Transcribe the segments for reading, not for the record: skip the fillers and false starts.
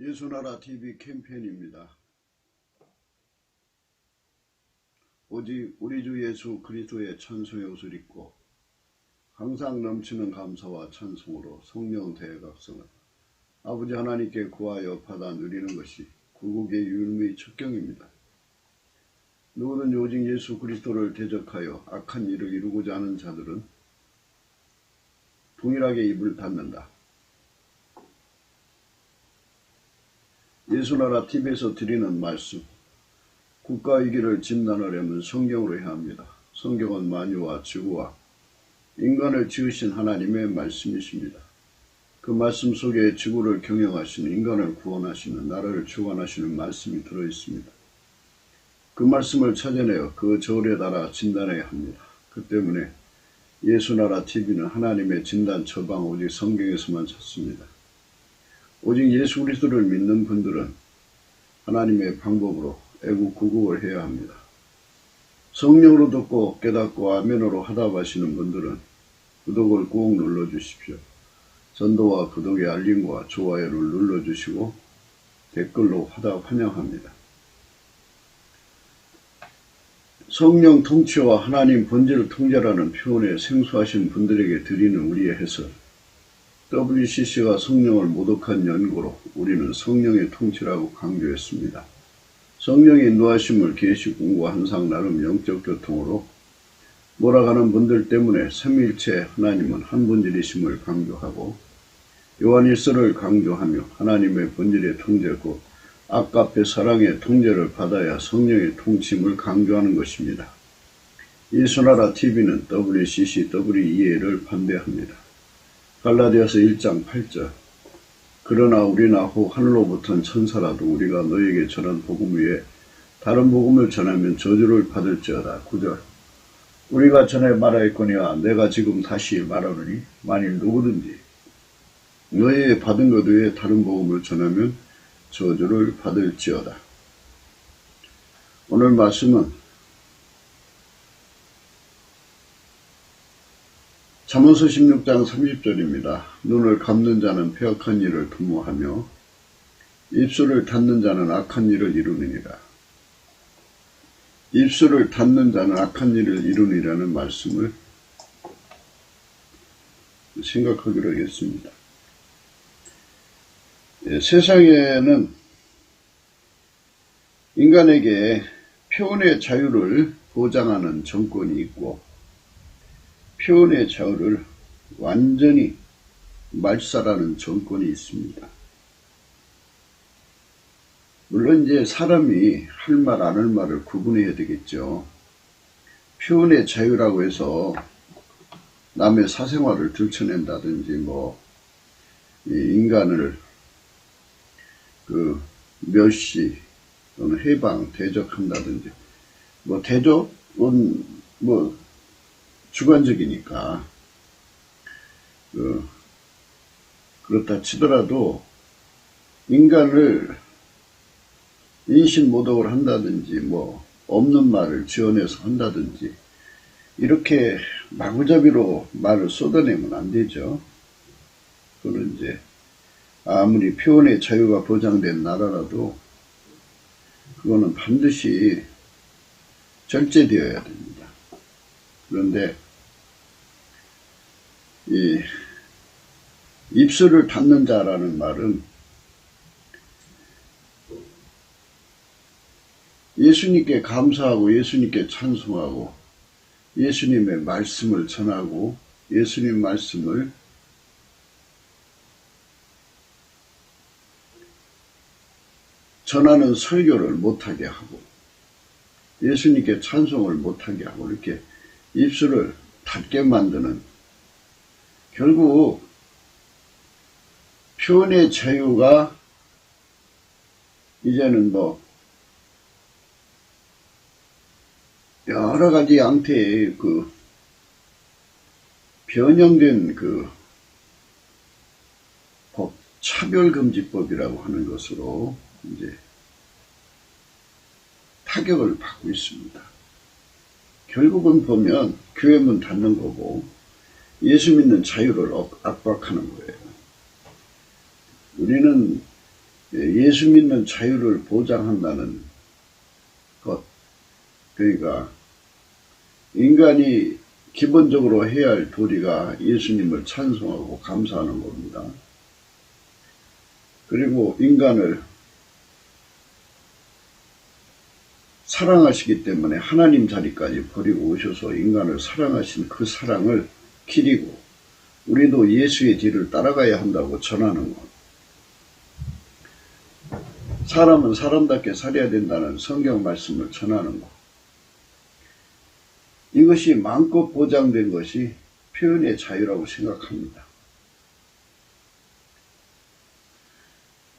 예수나라 TV 캠페인입니다. 오직 우리 주 예수 그리스도의 찬송의 옷을 입고 항상 넘치는 감사와 찬송으로 성령 대각성을 아버지 하나님께 구하여 받아 누리는 것이 구국의 유일무이 첩경입니다. 누구든 오직 예수 그리스도를 대적하여 악한 일을 이루고자 하는 자들은 동일하게 입을 닫는다. 예수나라 TV에서 드리는 말씀, 국가 위기를 진단하려면 성경으로 해야 합니다. 성경은 만유와 지구와 인간을 지으신 하나님의 말씀이십니다. 그 말씀 속에 지구를 경영하시는, 인간을 구원하시는, 나라를 주관하시는 말씀이 들어있습니다. 그 말씀을 찾아내어 그 저울에 달아 진단해야 합니다. 그 때문에 예수나라 TV는 하나님의 진단 처방 오직 성경에서만 찾습니다. 오직 예수 그리스도를 믿는 분들은 하나님의 방법으로 애국구국을 해야 합니다. 성령으로 듣고 깨닫고 아멘으로 화답하시는 분들은 구독을 꾹 눌러주십시오. 전도와 구독의 알림과 좋아요를 눌러주시고 댓글로 화답 환영합니다. 성령 통치와 하나님 본질을 통제라는 표현에 생소하신 분들에게 드리는 우리의 해설, WCC가 성령을 모독한 연고로 우리는 성령의 통치라고 강조했습니다. 성령의 인도하심을 계시 공부 항상 나름 영적 교통으로 몰아가는 분들 때문에 삼위일체 하나님은 한 분질이심을 강조하고 요한일서를 강조하며 하나님의 본질의 통제고 아까페 사랑의 통제를 받아야 성령의 통치임을 강조하는 것입니다. 예수나라 TV는 WCC, WEA를 반대합니다. 갈라디아서 1장 8절 그러나 우리나 혹 하늘로부터는 천사라도 우리가 너에게 전한 복음 위에 다른 복음을 전하면 저주를 받을지어다. 9절 우리가 전에 말하였거니와 내가 지금 다시 말하노니 만일 누구든지 너에게 받은 것 외에 다른 복음을 전하면 저주를 받을지어다. 오늘 말씀은 잠언서 16장 30절입니다. 눈을 감는 자는 폐역한 일을 도모하며 입술을 닫는 자는 악한 일을 이루느니라. 입술을 닫는 자는 악한 일을 이루느니라는 말씀을 생각하기로 하겠습니다. 세상에는 인간에게 표현의 자유를 보장하는 정권이 있고 표현의 자유를 완전히 말살하는 정권이 있습니다. 물론 이제 사람이 할 말 안 할 말을 구분해야 되겠죠. 표현의 자유라고 해서 남의 사생활을 들춰낸다든지 인간을 멸시 또는 해방, 대적한다든지 대적은 주관적이니까 그렇다 치더라도 인간을 인신모독을 한다든지 없는 말을 지어내서 한다든지 이렇게 마구잡이로 말을 쏟아내면 안 되죠. 그거는 이제 아무리 표현의 자유가 보장된 나라라도 그거는 반드시 절제되어야 됩니다. 그런데 이 입술을 닫는 자라는 말은 예수님께 감사하고 예수님께 찬송하고 예수님의 말씀을 전하고 예수님 말씀을 전하는 설교를 못하게 하고 예수님께 찬송을 못하게 하고 이렇게 입술을 닫게 만드는 결국 표현의 자유가 이제는 여러 가지 양태의 변형된 법, 차별금지법이라고 하는 것으로 이제 타격을 받고 있습니다. 결국은 보면 교회 문 닫는 거고 예수 믿는 자유를 압박하는 거예요. 우리는 예수 믿는 자유를 보장한다는 것, 그러니까 인간이 기본적으로 해야 할 도리가 예수님을 찬송하고 감사하는 겁니다. 그리고 인간을 사랑하시기 때문에 하나님 자리까지 버리고 오셔서 인간을 사랑하신 그 사랑을 기리고 우리도 예수의 뒤를 따라가야 한다고 전하는 것. 사람은 사람답게 살아야 된다는 성경 말씀을 전하는 것. 이것이 마음껏 보장된 것이 표현의 자유라고 생각합니다.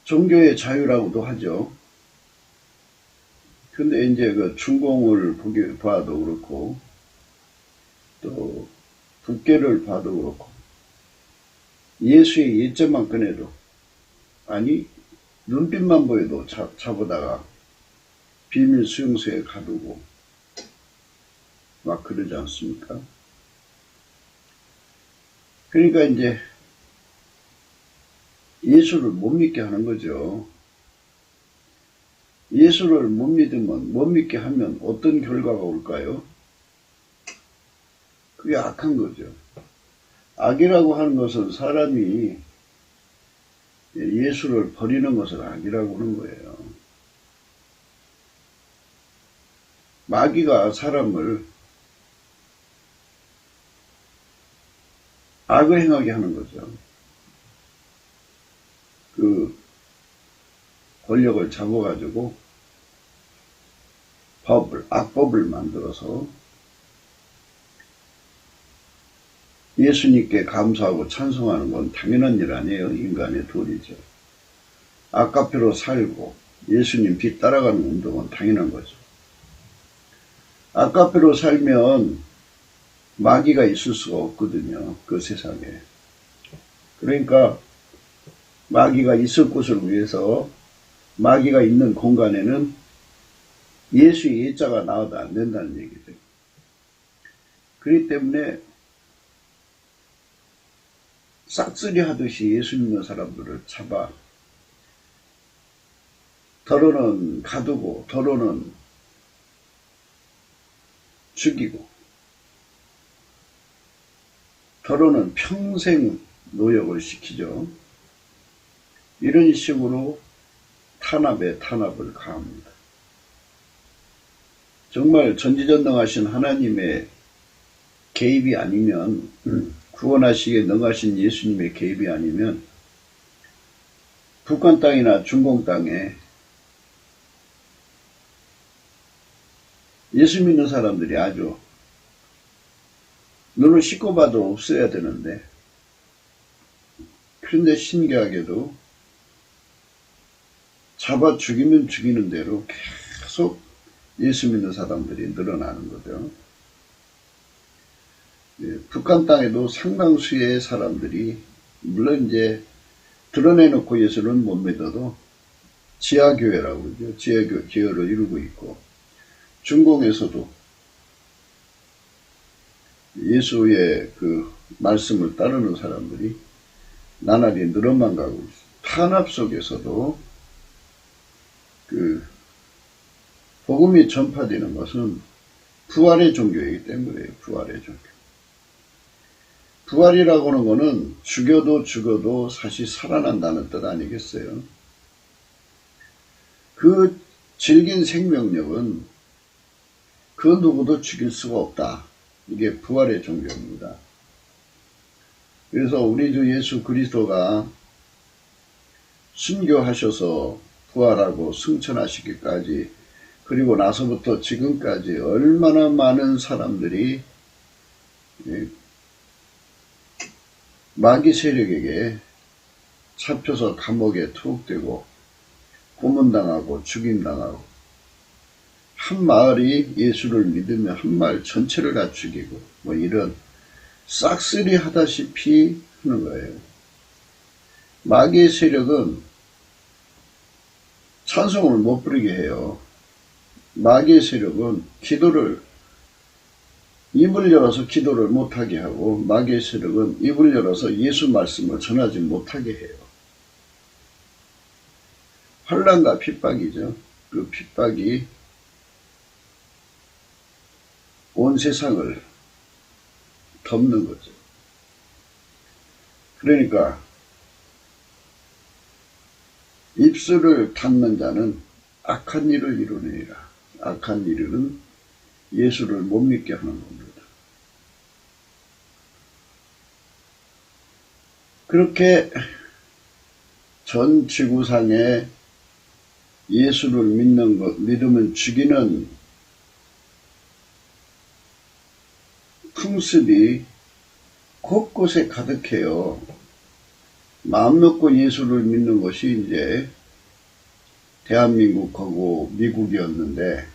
종교의 자유라고도 하죠. 근데 이제 그 중공을 봐도 그렇고, 또 국계를 봐도 그렇고, 예수의 예점만 꺼내도, 아니, 눈빛만 보여도 잡아다가 비밀 수용소에 가두고, 막 그러지 않습니까? 그러니까 이제 예수를 못 믿게 하는 거죠. 예수를 못 믿으면, 못 믿게 하면 어떤 결과가 올까요? 그게 악한 거죠. 악이라고 하는 것은 사람이 예수를 버리는 것을 악이라고 하는 거예요. 마귀가 사람을 악을 행하게 하는 거죠. 그 권력을 잡아가지고 악법을 만들어서 예수님께 감사하고 찬송하는 건 당연한 일 아니에요. 인간의 도리죠. 악가표로 살고 예수님 뒤 따라가는 운동은 당연한 거죠. 악가표로 살면 마귀가 있을 수가 없거든요. 그 세상에. 그러니까 마귀가 있을 곳을 위해서 마귀가 있는 공간에는 예수의 예자가 나와도 안 된다는 얘기죠. 그렇기 때문에 싹쓸이 하듯이 예수 믿는 사람들을 잡아 더러는 가두고 더러는 죽이고 더러는 평생 노역을 시키죠. 이런 식으로 탄압에 탄압을 가합니다. 정말 전지전능하신 하나님의 개입이 아니면, 구원하시기에 능하신 예수님의 개입이 아니면 북한 땅이나 중공 땅에 예수 믿는 사람들이 아주 눈을 씻고 봐도 없어야 되는데, 그런데 신기하게도 잡아 죽이면 죽이는 대로 계속 예수 믿는 사람들이 늘어나는 거죠. 북한 땅에도 상당수의 사람들이, 물론 이제 드러내놓고 예수는 못 믿어도 지하교회라고 그러죠. 지하교회를 이루고 있고, 중공에서도 예수의 그 말씀을 따르는 사람들이 나날이 늘어만 가고 있어요. 탄압 속에서도 그 복음이 전파되는 것은 부활의 종교이기 때문에 부활의 종교. 부활이라고 하는 것은 죽어도 사실 살아난다는 뜻 아니겠어요? 그 질긴 생명력은 그 누구도 죽일 수가 없다. 이게 부활의 종교입니다. 그래서 우리 주 예수 그리스도가 순교하셔서 부활하고 승천하시기까지, 그리고 나서부터 지금까지 얼마나 많은 사람들이 마귀 세력에게 잡혀서 감옥에 투옥되고 고문당하고 죽임당하고, 한 마을이 예수를 믿으면 한 마을 전체를 다 죽이고, 뭐 이런 싹쓸이 하다시피 하는 거예요. 마귀의 세력은 찬송을 못 부르게 해요. 마귀의 세력은 입을 열어서 기도를 못하게 하고, 마귀의 세력은 입을 열어서 예수 말씀을 전하지 못하게 해요. 환난과 핍박이죠. 그 핍박이 온 세상을 덮는 거죠. 그러니까 입술을 닫는 자는 악한 일을 이루느니라. 악한 일은 예수를 못 믿게 하는 겁니다. 그렇게 전 지구상에 예수를 믿는 것, 믿으면 죽이는 풍습이 곳곳에 가득해요. 마음 놓고 예수를 믿는 것이 이제 대한민국하고 미국이었는데,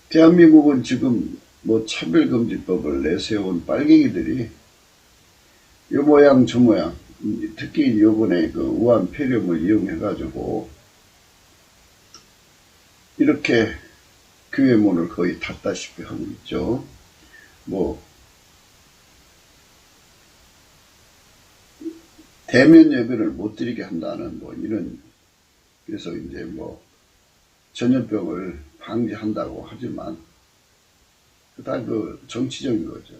대한민국은 지금 뭐 차별금지법을 내세운 빨갱이들이 요 모양 저 모양, 특히 요번에 그 우한 폐렴을 이용해가지고 이렇게 교회 문을 거의 닫다시피 하고 있죠. 뭐 대면 예배를 못 드리게 한다는 뭐 이런, 그래서 이제 뭐 전염병을 방지한다고 하지만 다 그 정치적인 거죠.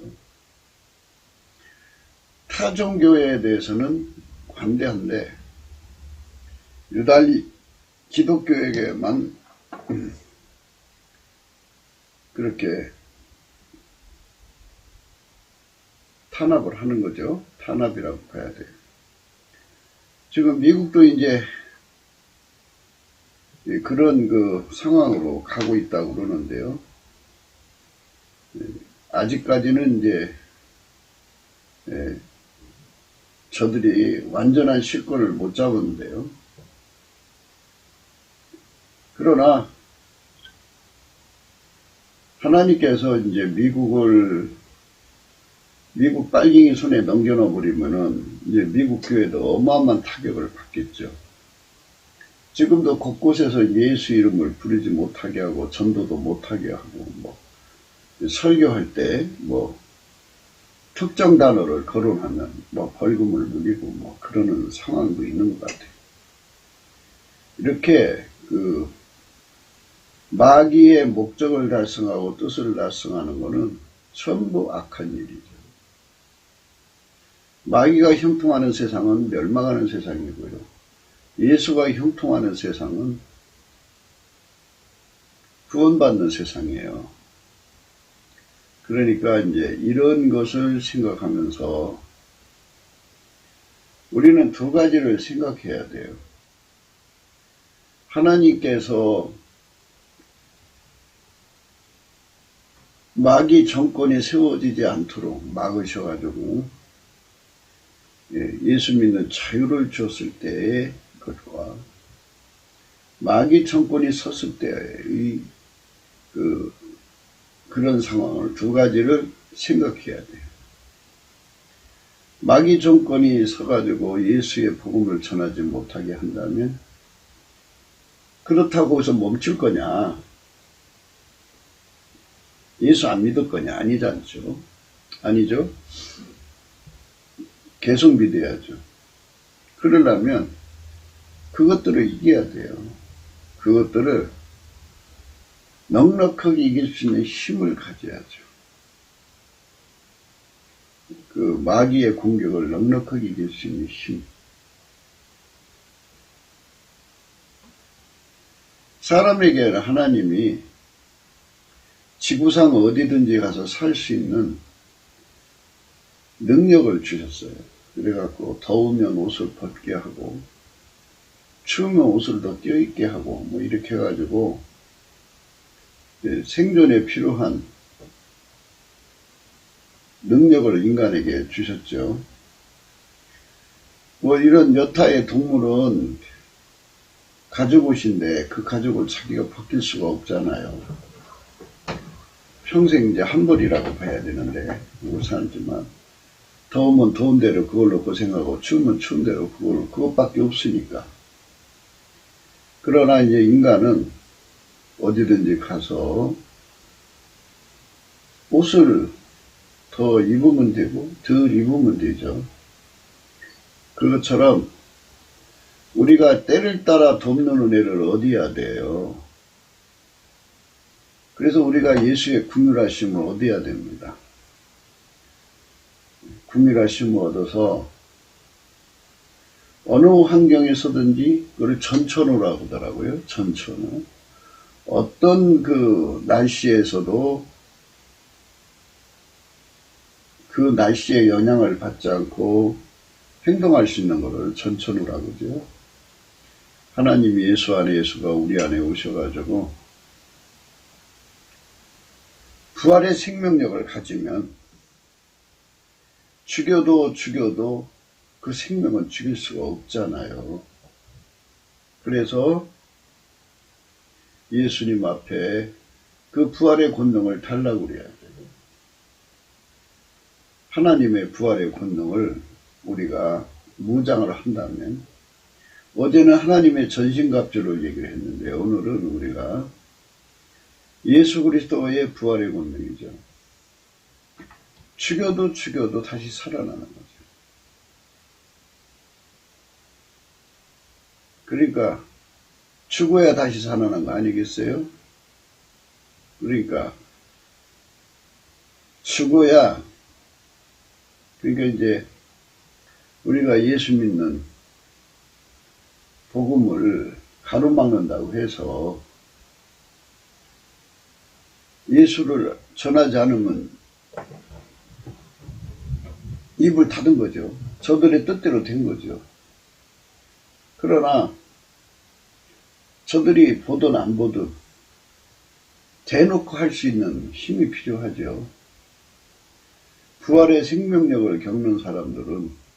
타 종교에 대해서는 관대한데 유달리 기독교에게만 그렇게 탄압을 하는 거죠. 탄압이라고 봐야 돼요. 지금 미국도 이제 그런 그 상황으로 가고 있다고 그러는데요. 아직까지는 이제 저들이 완전한 실권을 못 잡았는데요. 그러나 하나님께서 이제 미국 빨갱이 손에 넘겨놔 버리면은 이제 미국 교회도 어마어마한 타격을 받겠죠. 지금도 곳곳에서 예수 이름을 부르지 못하게 하고 전도도 못하게 하고 뭐 설교할 때 뭐 특정 단어를 거론하면 뭐 벌금을 물리고 뭐 그러는 상황도 있는 것 같아요. 이렇게 그 마귀의 목적을 달성하고 뜻을 달성하는 것은 전부 악한 일이죠. 마귀가 형통하는 세상은 멸망하는 세상이고요. 예수가 형통하는 세상은 구원받는 세상이에요. 그러니까 이제 이런 것을 생각하면서 우리는 두 가지를 생각해야 돼요. 하나님께서 마귀 정권이 세워지지 않도록 막으셔가지고 예수 믿는 자유를 줬을 때의 것과 마귀 정권이 섰을 때의 그런 상황을 두 가지를 생각해야 돼요. 마귀 정권이 서가지고 예수의 복음을 전하지 못하게 한다면 그렇다고 해서 멈출 거냐? 예수 안 믿을 거냐? 아니지 않죠? 아니죠? 계속 믿어야죠. 그러려면 그것들을 이겨야 돼요. 그것들을 넉넉하게 이길 수 있는 힘을 가져야죠. 그 마귀의 공격을 넉넉하게 이길 수 있는 힘. 사람에게는 하나님이 지구상 어디든지 가서 살 수 있는 능력을 주셨어요. 그래갖고 더우면 옷을 벗게 하고 추우면 옷을 더 껴입게 하고 뭐 이렇게 해가지고 생존에 필요한 능력을 인간에게 주셨죠. 뭐 이런 여타의 동물은 가죽옷인데 그 가죽을 자기가 벗길 수가 없잖아요. 평생 이제 한 벌이라고 봐야 되는데 그걸 살지만 더우면 더운 대로 그걸로 고생하고 추우면 추운 대로 그것밖에 없으니까. 그러나 이제 인간은 어디든지 가서 옷을 더 입으면 되고 덜 입으면 되죠. 그것처럼 우리가 때를 따라 돕는 은혜를 얻어야 돼요. 그래서 우리가 예수의 긍휼하심을 얻어야 됩니다. 긍휼하심을 얻어서 어느 환경에서든지 그걸 전천후라고 하더라고요. 전천후. 어떤 그 날씨에서도 그 날씨의 영향을 받지 않고 행동할 수 있는 것을 전천후라고 하죠. 하나님이 예수 안에 예수가 우리 안에 오셔가지고 부활의 생명력을 가지면 죽여도 그 생명은 죽일 수가 없잖아요. 그래서 예수님 앞에 그 부활의 권능을 달라고 그래야 돼요. 하나님의 부활의 권능을 우리가 무장을 한다면, 어제는 하나님의 전신갑주를 얘기를 했는데 오늘은 우리가 예수 그리스도의 부활의 권능이죠. 죽여도 다시 살아나는 거죠. 그러니까 죽어야 다시 살아나는 거 아니겠어요? 그러니까 죽어야, 그러니까 이제 우리가 예수 믿는 복음을 가로막는다고 해서 예수를 전하지 않으면 입을 닫은 거죠. 저들의 뜻대로 된 거죠. 그러나 저들이 보든 안 보든 대놓고 할 수 있는 힘이 필요하죠. 부활의 생명력을 겪는 사람들은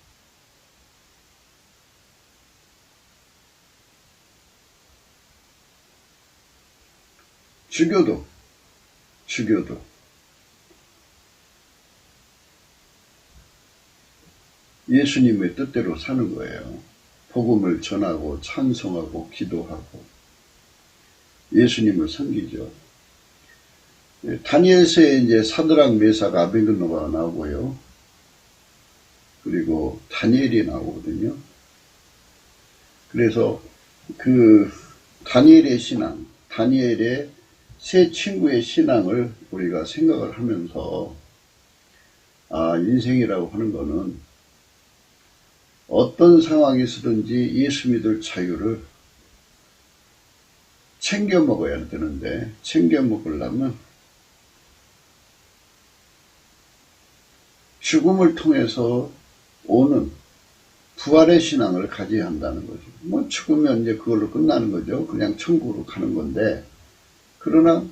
죽여도 예수님의 뜻대로 사는 거예요. 복음을 전하고 찬송하고 기도하고 예수님을 섬기죠. 다니엘서에 이제 사드락 메삭 아벳느고가 나오고요. 그리고 다니엘이 나오거든요. 그래서 그 다니엘의 신앙, 다니엘의 세 친구의 신앙을 우리가 생각을 하면서, 인생이라고 하는 거는 어떤 상황에서든지 예수 믿을 자유를 챙겨 먹어야 되는데, 챙겨 먹으려면 죽음을 통해서 오는 부활의 신앙을 가져야 한다는 거죠. 뭐 죽으면 이제 그걸로 끝나는 거죠. 그냥 천국으로 가는 건데, 그러나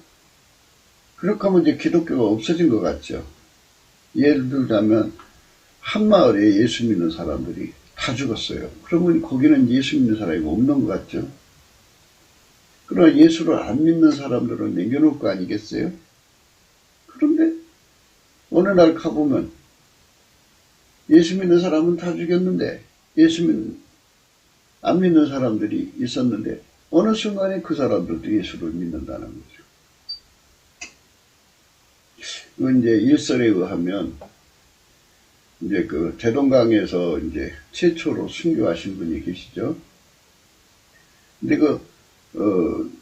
그렇게 하면 이제 기독교가 없어진 것 같죠. 예를 들자면 한 마을에 예수 믿는 사람들이 다 죽었어요. 그러면 거기는 예수 믿는 사람이 없는 것 같죠. 그러나 예수를 안 믿는 사람들은 남겨놓을 거 아니겠어요? 그런데 어느 날 가보면 예수 믿는 사람은 다 죽였는데 안 믿는 사람들이 있었는데 어느 순간에 그 사람들도 예수를 믿는다는 거죠. 이건 이제 일설에 의하면 이제 그 대동강에서 이제 최초로 순교하신 분이 계시죠. 근데 그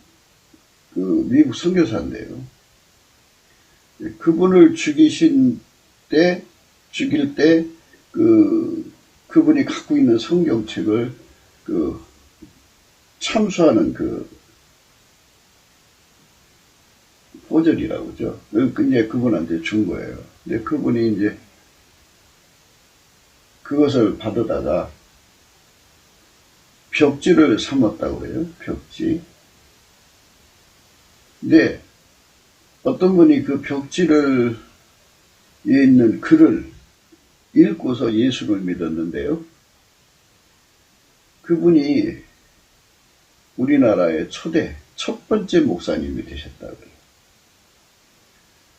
미국 선교사인데요. 그분을 죽일 때 그분이 갖고 있는 성경책을 참수하는 포절이라고 그러죠. 이제 그분한테 준 거예요. 근데 그분이 이제 그것을 받아다가 벽지를 삼았다고 그래요. 벽지. 근데 어떤 분이 그 벽지를 위에 있는 글을 읽고서 예수를 믿었는데요. 그분이 우리나라의 첫 번째 목사님이 되셨다고 해요.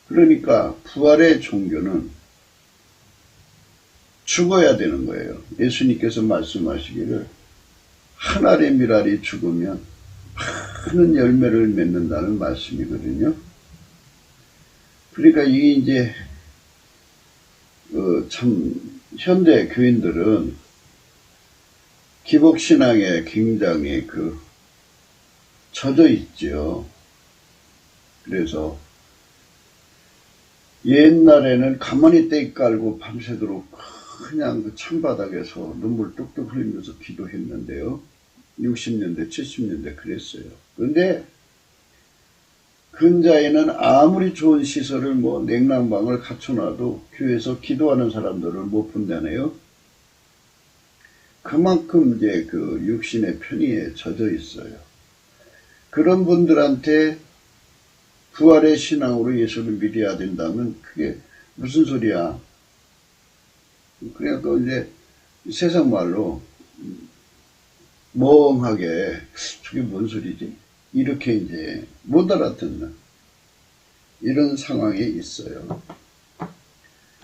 그러니까 부활의 종교는 죽어야 되는 거예요. 예수님께서 말씀하시기를 한 알의 밀알이 죽으면 많은 열매를 맺는다는 말씀이거든요. 그러니까 이게 이제 참 현대 교인들은 기복신앙에 굉장히 젖어 있죠. 그래서 옛날에는 가만히 떼 깔고 밤새도록 그냥 그 창바닥에서 눈물 뚝뚝 흘리면서 기도했는데요. 60년대, 70년대 그랬어요. 그런데 근자에는 아무리 좋은 시설을 냉난방을 갖춰놔도 교회에서 기도하는 사람들을 못 본다네요. 그만큼 이제 육신의 편의에 젖어 있어요. 그런 분들한테 부활의 신앙으로 예수를 믿어야 된다면 그게 무슨 소리야? 그러니까 이제 세상 말로 멍하게 저게 뭔 소리지? 이렇게 이제 못 알아듣는 이런 상황에 있어요.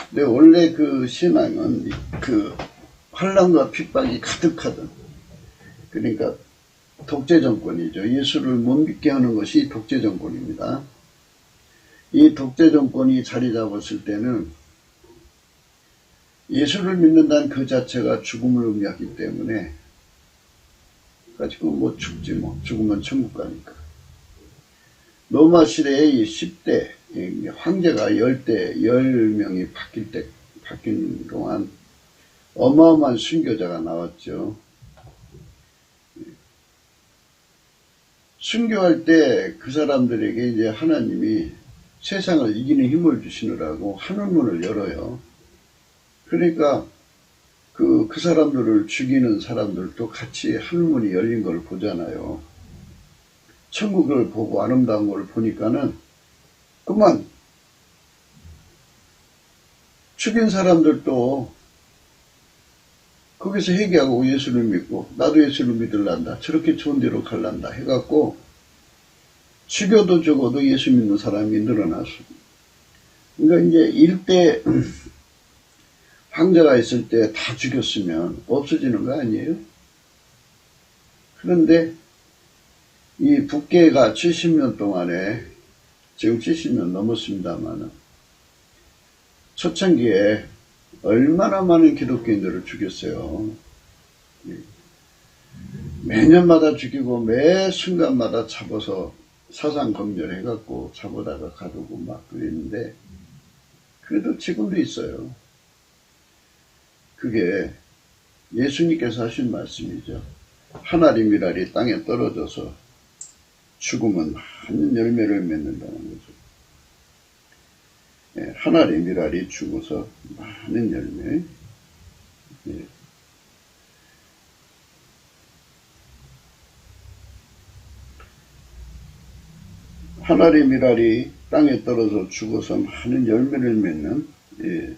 근데 원래 신앙은 환난과 핍박이 가득하던, 그러니까 독재 정권이죠. 예수를 못 믿게 하는 것이 독재 정권입니다. 이 독재 정권이 자리 잡았을 때는 예수를 믿는다는 그 자체가 죽음을 의미하기 때문에 가지고 죽지 죽으면 천국 가니까. 로마 시대의 10대 황제가 10명이 바뀐 동안 어마어마한 순교자가 나왔죠. 순교할 때 그 사람들에게 이제 하나님이 세상을 이기는 힘을 주시느라고 하늘문을 열어요. 그러니까 그 사람들을 죽이는 사람들도 같이 하늘문이 열린 걸 보잖아요. 천국을 보고 아름다운 걸 보니까는 그만 죽인 사람들도 거기서 회개하고 예수를 믿고 나도 예수를 믿을란다, 저렇게 좋은 데로 갈란다 해갖고 죽여도 죽어도 예수 믿는 사람이 늘어났어. 그러니까 이제 일대 황제가 있을 때 다 죽였으면 없어지는 거 아니에요? 그런데 이 북계가 70년 동안에, 지금 70년 넘었습니다만, 초창기에 얼마나 많은 기독교인들을 죽였어요. 매년마다 죽이고 매 순간마다 잡아서 사상 검열해갖고 잡아다가 가두고 막 그랬는데, 그래도 지금도 있어요. 그게 예수님께서 하신 말씀이죠. 하나리 미랄이 땅에 떨어져서 죽으면 많은 열매를 맺는다는 거죠. 예, 하나리 미랄이 죽어서 많은 열매. 예. 하나리 미랄이 땅에 떨어져 죽어서 많은 열매를 맺는, 예.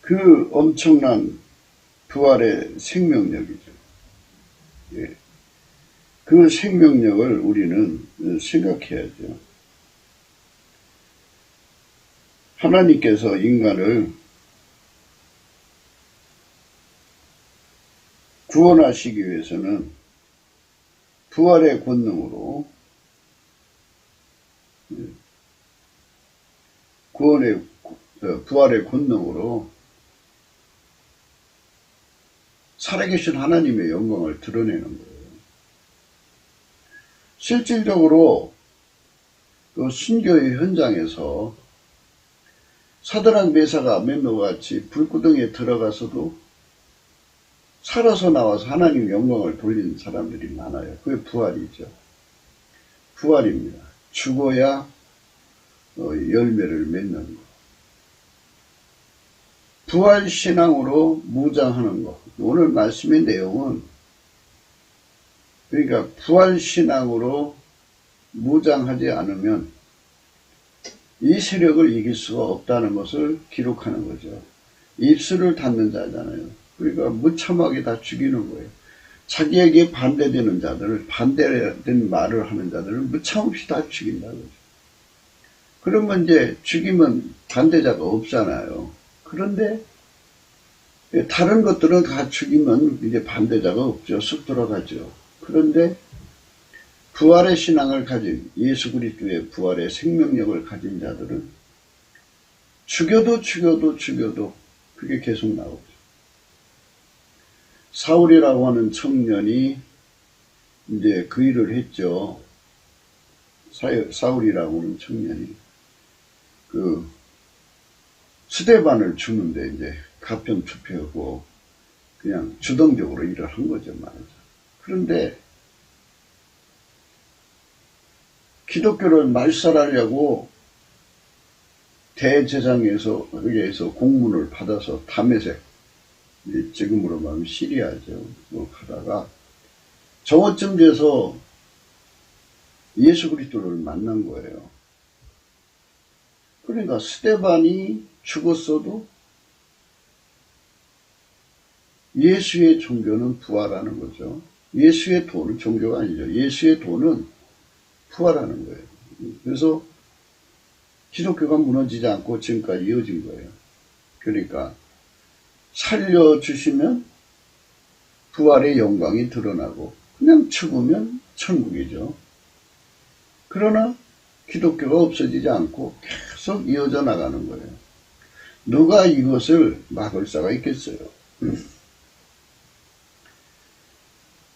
그 엄청난 부활의 생명력이죠. 예. 그 생명력을 우리는 생각해야죠. 하나님께서 인간을 구원하시기 위해서는 부활의 권능으로 부활의 권능으로 살아계신 하나님의 영광을 드러내는 거예요. 실질적으로 그 순교의 현장에서 사드락 메사가 아벤노가 같이 불구덩이에 들어가서도 살아서 나와서 하나님 영광을 돌리는 사람들이 많아요. 그게 부활이죠. 부활입니다. 죽어야 열매를 맺는 거. 부활신앙으로 무장하는 것. 오늘 말씀의 내용은, 그러니까 부활신앙으로 무장하지 않으면 이 세력을 이길 수가 없다는 것을 기록하는 거죠. 입술을 닫는 자잖아요. 그러니까 무참하게 다 죽이는 거예요. 자기에게 반대되는 자들을, 반대된 말을 하는 자들을 무참없이 다 죽인다는 거죠. 그러면 이제 죽이면 반대자가 없잖아요. 그런데 다른 것들은 다 죽이면 이제 반대자가 없죠. 쑥 들어가죠. 그런데 부활의 신앙을 가진, 예수 그리스도의 부활의 생명력을 가진 자들은 죽여도 그게 계속 나오죠. 사울이라고 하는 청년이 이제 그 일을 했죠. 사울이라고 하는 청년이 그 스데반을 주는데 이제 가편 투표하고 그냥 주동적으로 일을 한 거죠, 말이죠. 그런데 기독교를 말살하려고 대제사장에서 공문을 받아서 다메섹, 지금으로 말하면 시리아죠. 가다가 정오쯤 돼서 예수 그리스도를 만난 거예요. 그러니까 스데반이 죽었어도 예수의 종교는 부활하는 거죠. 예수의 도는 종교가 아니죠. 예수의 도는 부활하는 거예요. 그래서 기독교가 무너지지 않고 지금까지 이어진 거예요. 그러니까 살려주시면 부활의 영광이 드러나고 그냥 죽으면 천국이죠. 그러나 기독교가 없어지지 않고 계속 이어져 나가는 거예요. 누가 이것을 막을 수가 있겠어요.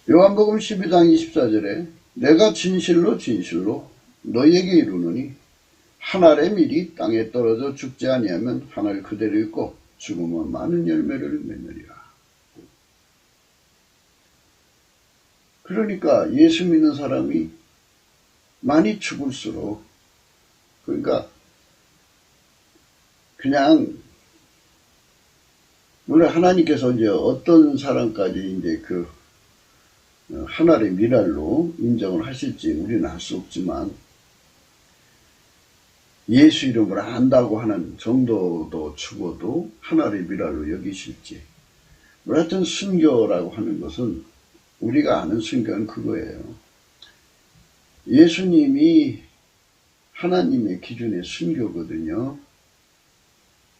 요한복음 12장 24절에 내가 진실로 진실로 너희에게 이르노니 한 알의 밀이 땅에 떨어져 죽지 아니하면 한 알 그대로 있고 죽으면 많은 열매를 맺느니라. 그러니까 예수 믿는 사람이 많이 죽을수록, 그러니까 그냥 물론 하나님께서 이제 어떤 사람까지 이제 그 하나의 미랄로 인정을 하실지 우리는 알 수 없지만 예수 이름을 안다고 하는 정도도 죽어도 하나의 미랄로 여기실지. 하여튼 순교라고 하는 것은 우리가 아는 순교는 그거예요. 예수님이 하나님의 기준의 순교거든요.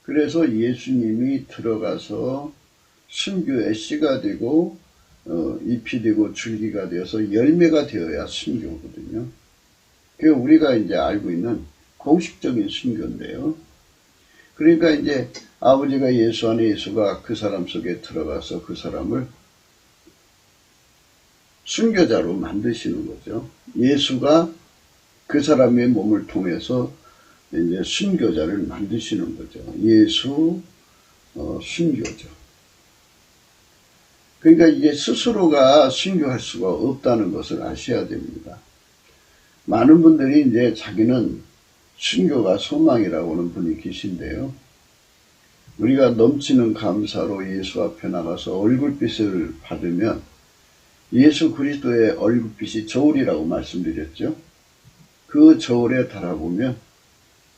그래서 예수님이 들어가서 순교의 씨가 되고 잎이 되고 줄기가 되어서 열매가 되어야 순교거든요. 그게 우리가 이제 알고 있는 공식적인 순교인데요. 그러니까 이제 아버지가 예수 안에 예수가 그 사람 속에 들어가서 그 사람을 순교자로 만드시는 거죠. 예수가 그 사람의 몸을 통해서 이제 순교자를 만드시는 거죠. 예수 순교죠. 그러니까 이게 스스로가 순교할 수가 없다는 것을 아셔야 됩니다. 많은 분들이 이제 자기는 순교가 소망이라고 하는 분이 계신데요. 우리가 넘치는 감사로 예수 앞에 나가서 얼굴빛을 받으면 예수 그리스도의 얼굴빛이 저울이라고 말씀드렸죠. 그 저울에 달아보면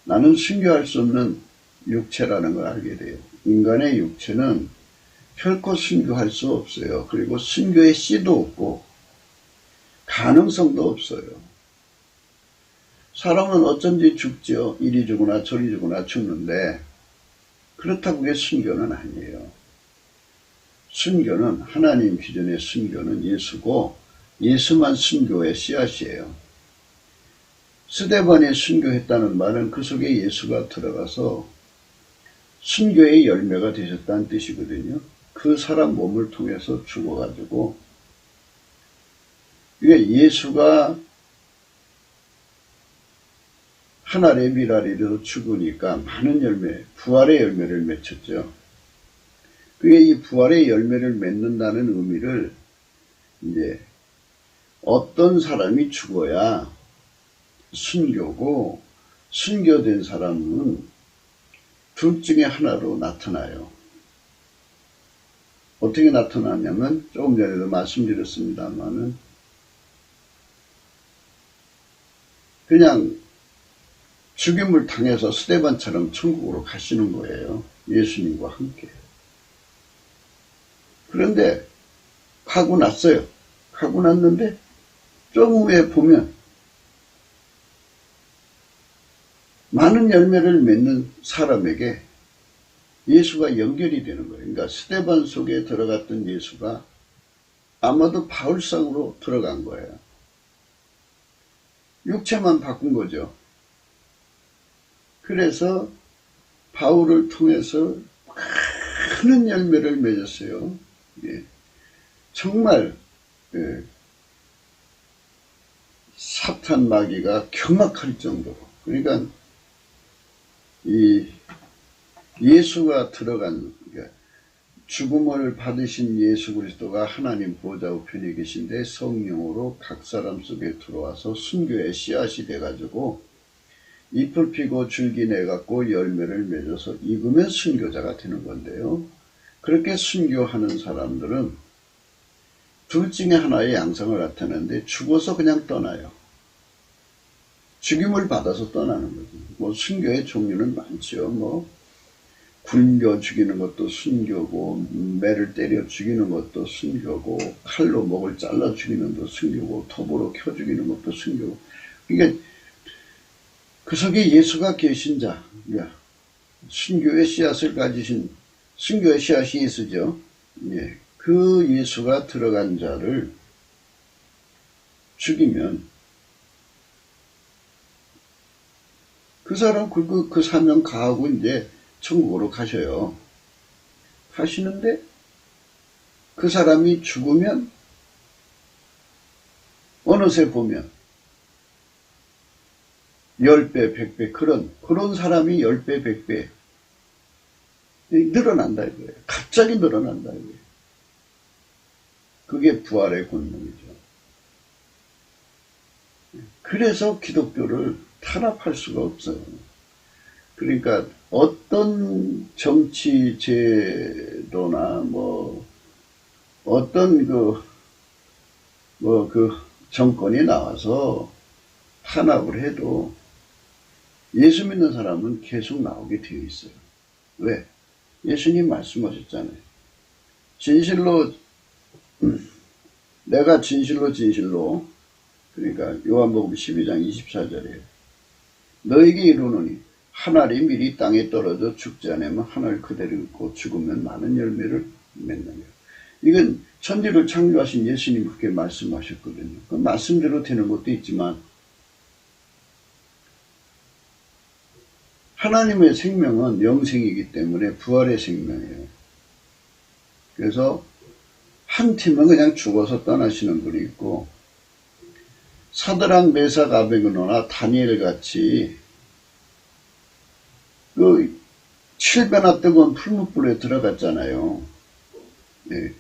나는 순교할 수 없는 육체라는 걸 알게 돼요. 인간의 육체는 결코 순교할 수 없어요. 그리고 순교의 씨도 없고 가능성도 없어요. 사람은 어쩐지 죽죠. 이리 죽으나 저리 죽으나 죽는데 그렇다고 그게 순교는 아니에요. 순교는 하나님 기준의 순교는 예수고 예수만 순교의 씨앗이에요. 스데반이 순교했다는 말은 그 속에 예수가 들어가서 순교의 열매가 되셨다는 뜻이거든요. 그 사람 몸을 통해서 죽어가지고 이게 예수가 하나의 미랄이라도 죽으니까 많은 열매, 부활의 열매를 맺혔죠. 그게 이 부활의 열매를 맺는다는 의미를 이제 어떤 사람이 죽어야 순교고 순교된 사람은 둘 중에 하나로 나타나요. 어떻게 나타나냐면 조금 전에도 말씀드렸습니다만은 그냥 죽임을 당해서 스데반처럼 천국으로 가시는 거예요. 예수님과 함께. 그런데 가고 났어요. 가고 났는데 좀 후에 보면 많은 열매를 맺는 사람에게 예수가 연결이 되는 거예요. 그러니까 스데반 속에 들어갔던 예수가 아마도 바울상으로 들어간 거예요. 육체만 바꾼 거죠. 그래서 바울을 통해서 큰 열매를 맺었어요. 예. 정말 사탄 마귀가 경악할 정도로. 그러니까 이 예수가 들어간, 그러니까 죽음을 받으신 예수 그리스도가 하나님 보좌 우편에 계신데 성령으로 각 사람 속에 들어와서 순교의 씨앗이 돼가지고 잎을 피고 줄기 내갖고 열매를 맺어서 익으면 순교자가 되는 건데요. 그렇게 순교하는 사람들은 둘 중에 하나의 양상을 나타내는데 죽어서 그냥 떠나요. 죽임을 받아서 떠나는 거죠. 뭐 순교의 종류는 많죠. 뭐 굶겨 죽이는 것도 순교고, 매를 때려 죽이는 것도 순교고, 칼로 목을 잘라 죽이는 것도 순교고, 톱으로 켜 죽이는 것도 순교고. 그러니까 그 속에 예수가 계신 자, 순교의 씨앗을 가지신, 순교의 씨앗이 예수죠. 예, 그 예수가 들어간 자를 죽이면 그 사람 그 사명 가하고 이제 천국으로 가셔요. 가시는데 그 사람이 죽으면 어느새 보면 10배, 100배 그런 사람이 10배, 100배 늘어난다 이거예요. 갑자기 늘어난다 이거예요. 그게 부활의 권능이죠. 그래서 기독교를 탄압할 수가 없어요. 그러니까 어떤 정치 제도나 어떤 정권이 나와서 탄압을 해도 예수 믿는 사람은 계속 나오게 되어 있어요. 왜? 예수님 말씀하셨잖아요. 진실로 내가 진실로 그러니까 요한복음 12장 24절에 너에게 이르노니 한 알이 미리 땅에 떨어져 죽지 않으면 한 알 그대로 있고 죽으면 많은 열매를 맺느니라. 이건 천지를 창조하신 예수님 그렇게 말씀하셨거든요. 그 말씀대로 되는 것도 있지만 하나님의 생명은 영생이기 때문에 부활의 생명이에요. 그래서 한 팀은 그냥 죽어서 떠나시는 분이 있고 사드락 메삭 아베드노나 다니엘 같이 그 7배나 뜨거운 풀무불에 들어갔잖아요. 네.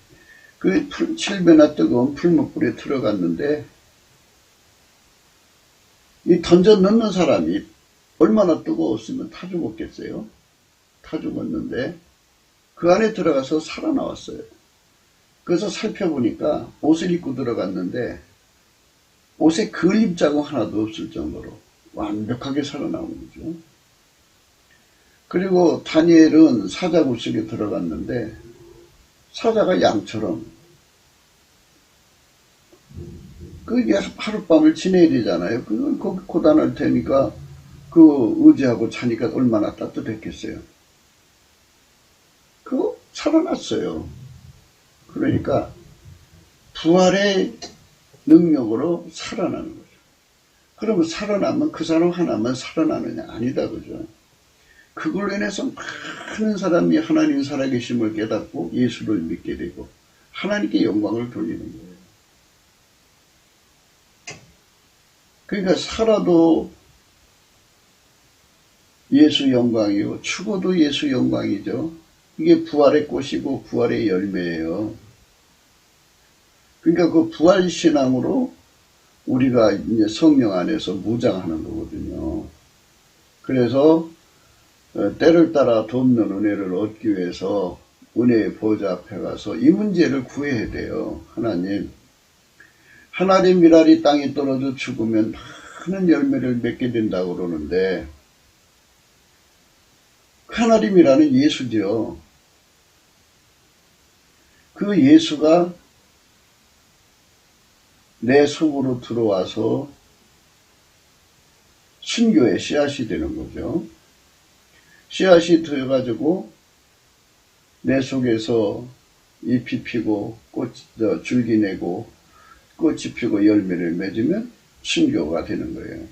그 7배나 뜨거운 풀무불에 들어갔는데 이 던져 넣는 사람이 얼마나 뜨거웠으면 타 죽었겠어요? 타 죽었는데 그 안에 들어가서 살아나왔어요. 그래서 살펴보니까 옷을 입고 들어갔는데 옷에 걸림 자국 하나도 없을 정도로 완벽하게 살아나온 거죠. 그리고 다니엘은 사자굴 속에 들어갔는데 사자가 양처럼 그게 하룻밤을 지내야 되잖아요. 거기 고단할 테니까 그 의지하고 자니까 얼마나 따뜻했겠어요. 그거 살아났어요. 그러니까 부활의 능력으로 살아나는 거죠. 그러면 살아나면 그 사람 하나만 살아나느냐? 아니다 그죠. 그걸로 인해서 많은 사람이 하나님 살아계심을 깨닫고 예수를 믿게 되고 하나님께 영광을 돌리는 거예요. 그러니까 살아도 예수 영광이요 죽어도 예수 영광이죠. 이게 부활의 꽃이고 부활의 열매예요. 그러니까 그 부활신앙으로 우리가 이제 성령 안에서 무장하는 거거든요. 그래서 때를 따라 돕는 은혜를 얻기 위해서 은혜의 보좌 앞에 가서 이 문제를 구해야 돼요. 하나님 미랄이 땅에 떨어져 죽으면 많은 열매를 맺게 된다고 그러는데 하나님이라는 예수죠. 그 예수가 내 속으로 들어와서 순교의 씨앗이 되는 거죠. 씨앗이 되어가지고 내 속에서 잎이 피고 줄기 내고 꽃이 피고 열매를 맺으면 순교가 되는 거예요.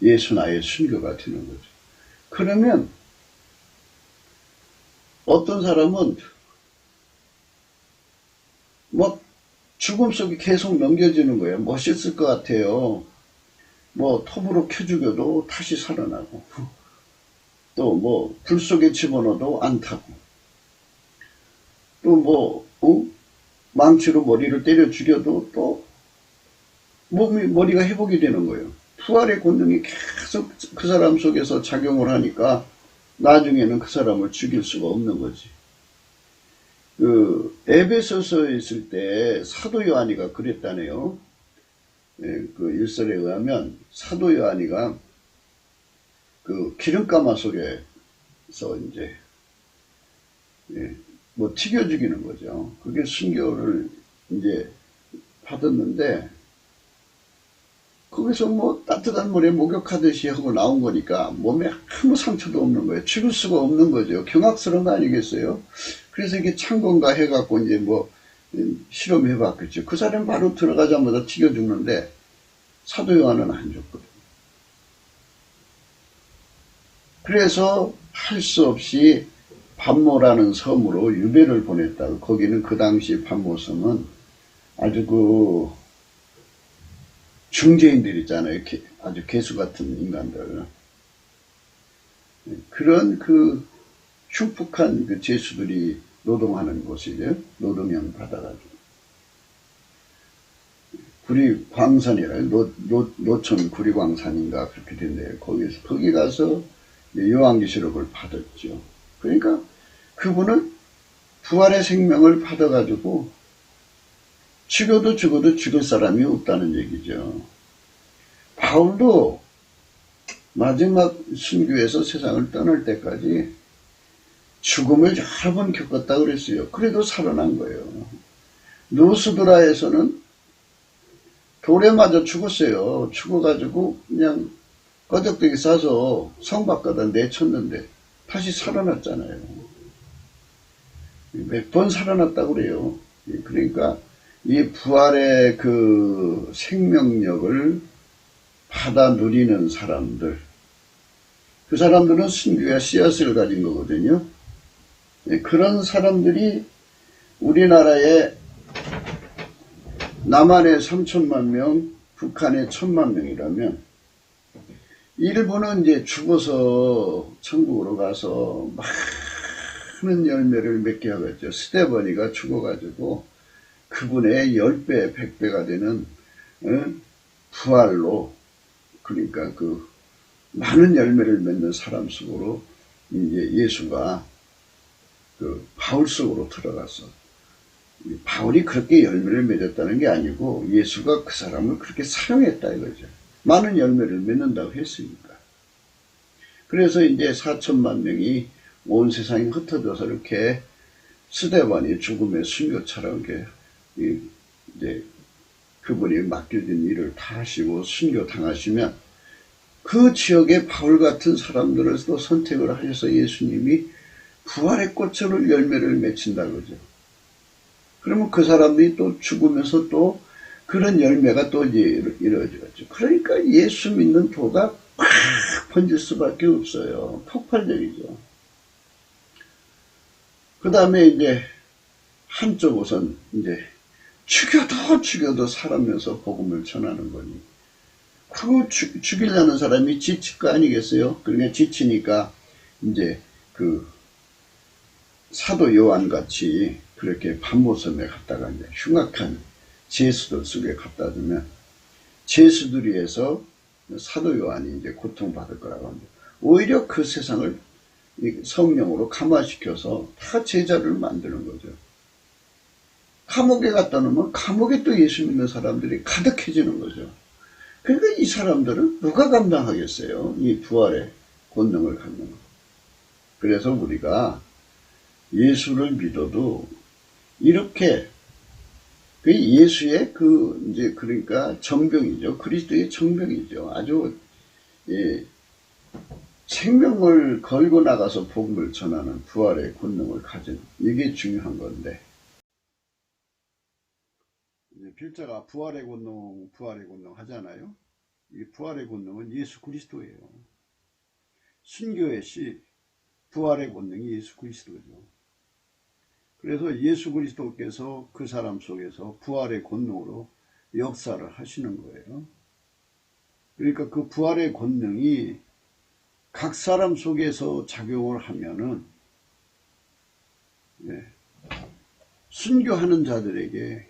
예수 나의 순교가 되는 거죠. 그러면 어떤 사람은 뭐 죽음 속에 계속 넘겨지는 거예요. 멋있을 것 같아요. 뭐 톱으로 켜 죽여도 다시 살아나고, 또 뭐 불 속에 집어넣어도 안 타고, 또 뭐 망치로 머리를 때려 죽여도 또 머리가 회복이 되는 거예요. 부활의 권능이 계속 그 사람 속에서 작용을 하니까 나중에는 그 사람을 죽일 수가 없는 거지. 그 에베소서에 있을 때 사도 요한이가 그랬다네요. 그 일설에 의하면 사도 요한이가 그 기름가마 속에서 이제 뭐 튀겨 죽이는 거죠. 그게 순교를 이제 받았는데, 거기서 뭐 따뜻한 물에 목욕하듯이 하고 나온 거니까 몸에 아무 상처도 없는 거예요. 죽을 수가 없는 거죠. 경악스러운 거 아니겠어요? 그래서 이게 찬 건가 해갖고 이제 뭐 실험해봤겠죠. 그 사람 바로 들어가자마자 튀겨 죽는데 사도 요한은 안 죽거든요. 그래서 할 수 없이 반모라는 섬으로 유배를 보냈다고. 거기는 그 당시 반모섬은 아주 그 중재인들 있잖아요. 아주 개수 같은 인간들. 그런 그 흉폭한 그 죄수들이 노동하는 곳이죠. 노동형 받아가지고. 구리광산이라, 노천 구리광산인가 그렇게 된대요. 거기 가서 요한계시록을 받았죠. 그러니까 그분은 부활의 생명을 받아가지고 죽어도 죽을 사람이 없다는 얘기죠. 바울도 마지막 순교에서 세상을 떠날 때까지 죽음을 여러 번 겪었다 그랬어요. 그래도 살아난 거예요. 노스드라에서는 돌에 맞아 죽었어요. 죽어가지고 그냥 꺼적대기 싸서 성 밖에다 내쳤는데 다시 살아났잖아요. 몇 번 살아났다고 그래요. 그러니까 이 부활의 그 생명력을 받아 누리는 사람들, 그 사람들은 순교의 씨앗을 가진 거거든요. 그런 사람들이 우리나라에 남한에 3천만 명, 북한에 1,000만 명이라면 일부는 이제 죽어서 천국으로 가서 많은 열매를 맺게 하겠죠. 스데반이가 죽어가지고 그분의 10배, 100배가 되는 부활로, 그러니까 그 많은 열매를 맺는 사람 속으로 이제 예수가 그 바울 속으로 들어가서, 바울이 그렇게 열매를 맺었다는 게 아니고 예수가 그 사람을 그렇게 사용했다 이거죠. 많은 열매를 맺는다고 했으니까. 그래서 이제 4천만 명이 온 세상에 흩어져서 이렇게 스데반이 죽음의 순교처럼 이렇게 이제 그분이 맡겨진 일을 다 하시고 순교 당하시면 그 지역에 바울 같은 사람들을 또 선택을 하셔서 예수님이 부활의 꽃으로 열매를 맺힌다 그러죠. 그러면 그 사람들이 또 죽으면서 또 그런 열매가 또 이제 이루어지겠죠. 그러니까 예수 믿는 도가 팍 번질 수밖에 없어요. 폭발적이죠. 그 다음에 이제 한쪽 우선 이제 죽여도 살아면서 복음을 전하는 거니. 그거 죽이려는 사람이 지칠 거 아니겠어요? 그러니까 지치니까 이제 그 사도 요한 같이 그렇게 반모섬에 갔다가 이제 흉악한 죄수들 속에 갖다 두면 죄수들이 해서 사도 요한이 이제 고통받을 거라고 합니다. 오히려 그 세상을 성령으로 감화시켜서 다 제자를 만드는 거죠. 감옥에 갖다 놓으면 감옥에 또 예수 믿는 사람들이 가득해지는 거죠. 그러니까 이 사람들은 누가 감당하겠어요? 이 부활의 권능을 갖는 거. 그래서 우리가 예수를 믿어도 이렇게 그 예수의 그 이제 그러니까 정병이죠. 그리스도의 정병이죠. 아주 생명을 걸고 나가서 복음을 전하는 부활의 권능을 가진, 이게 중요한 건데, 필자가 부활의 권능 하잖아요. 이 부활의 권능은 예수 그리스도예요. 순교의 씨, 부활의 권능이 예수 그리스도죠. 그래서 예수 그리스도께서 그 사람 속에서 부활의 권능으로 역사를 하시는 거예요. 그러니까 그 부활의 권능이 각 사람 속에서 작용을 하면은 순교하는 자들에게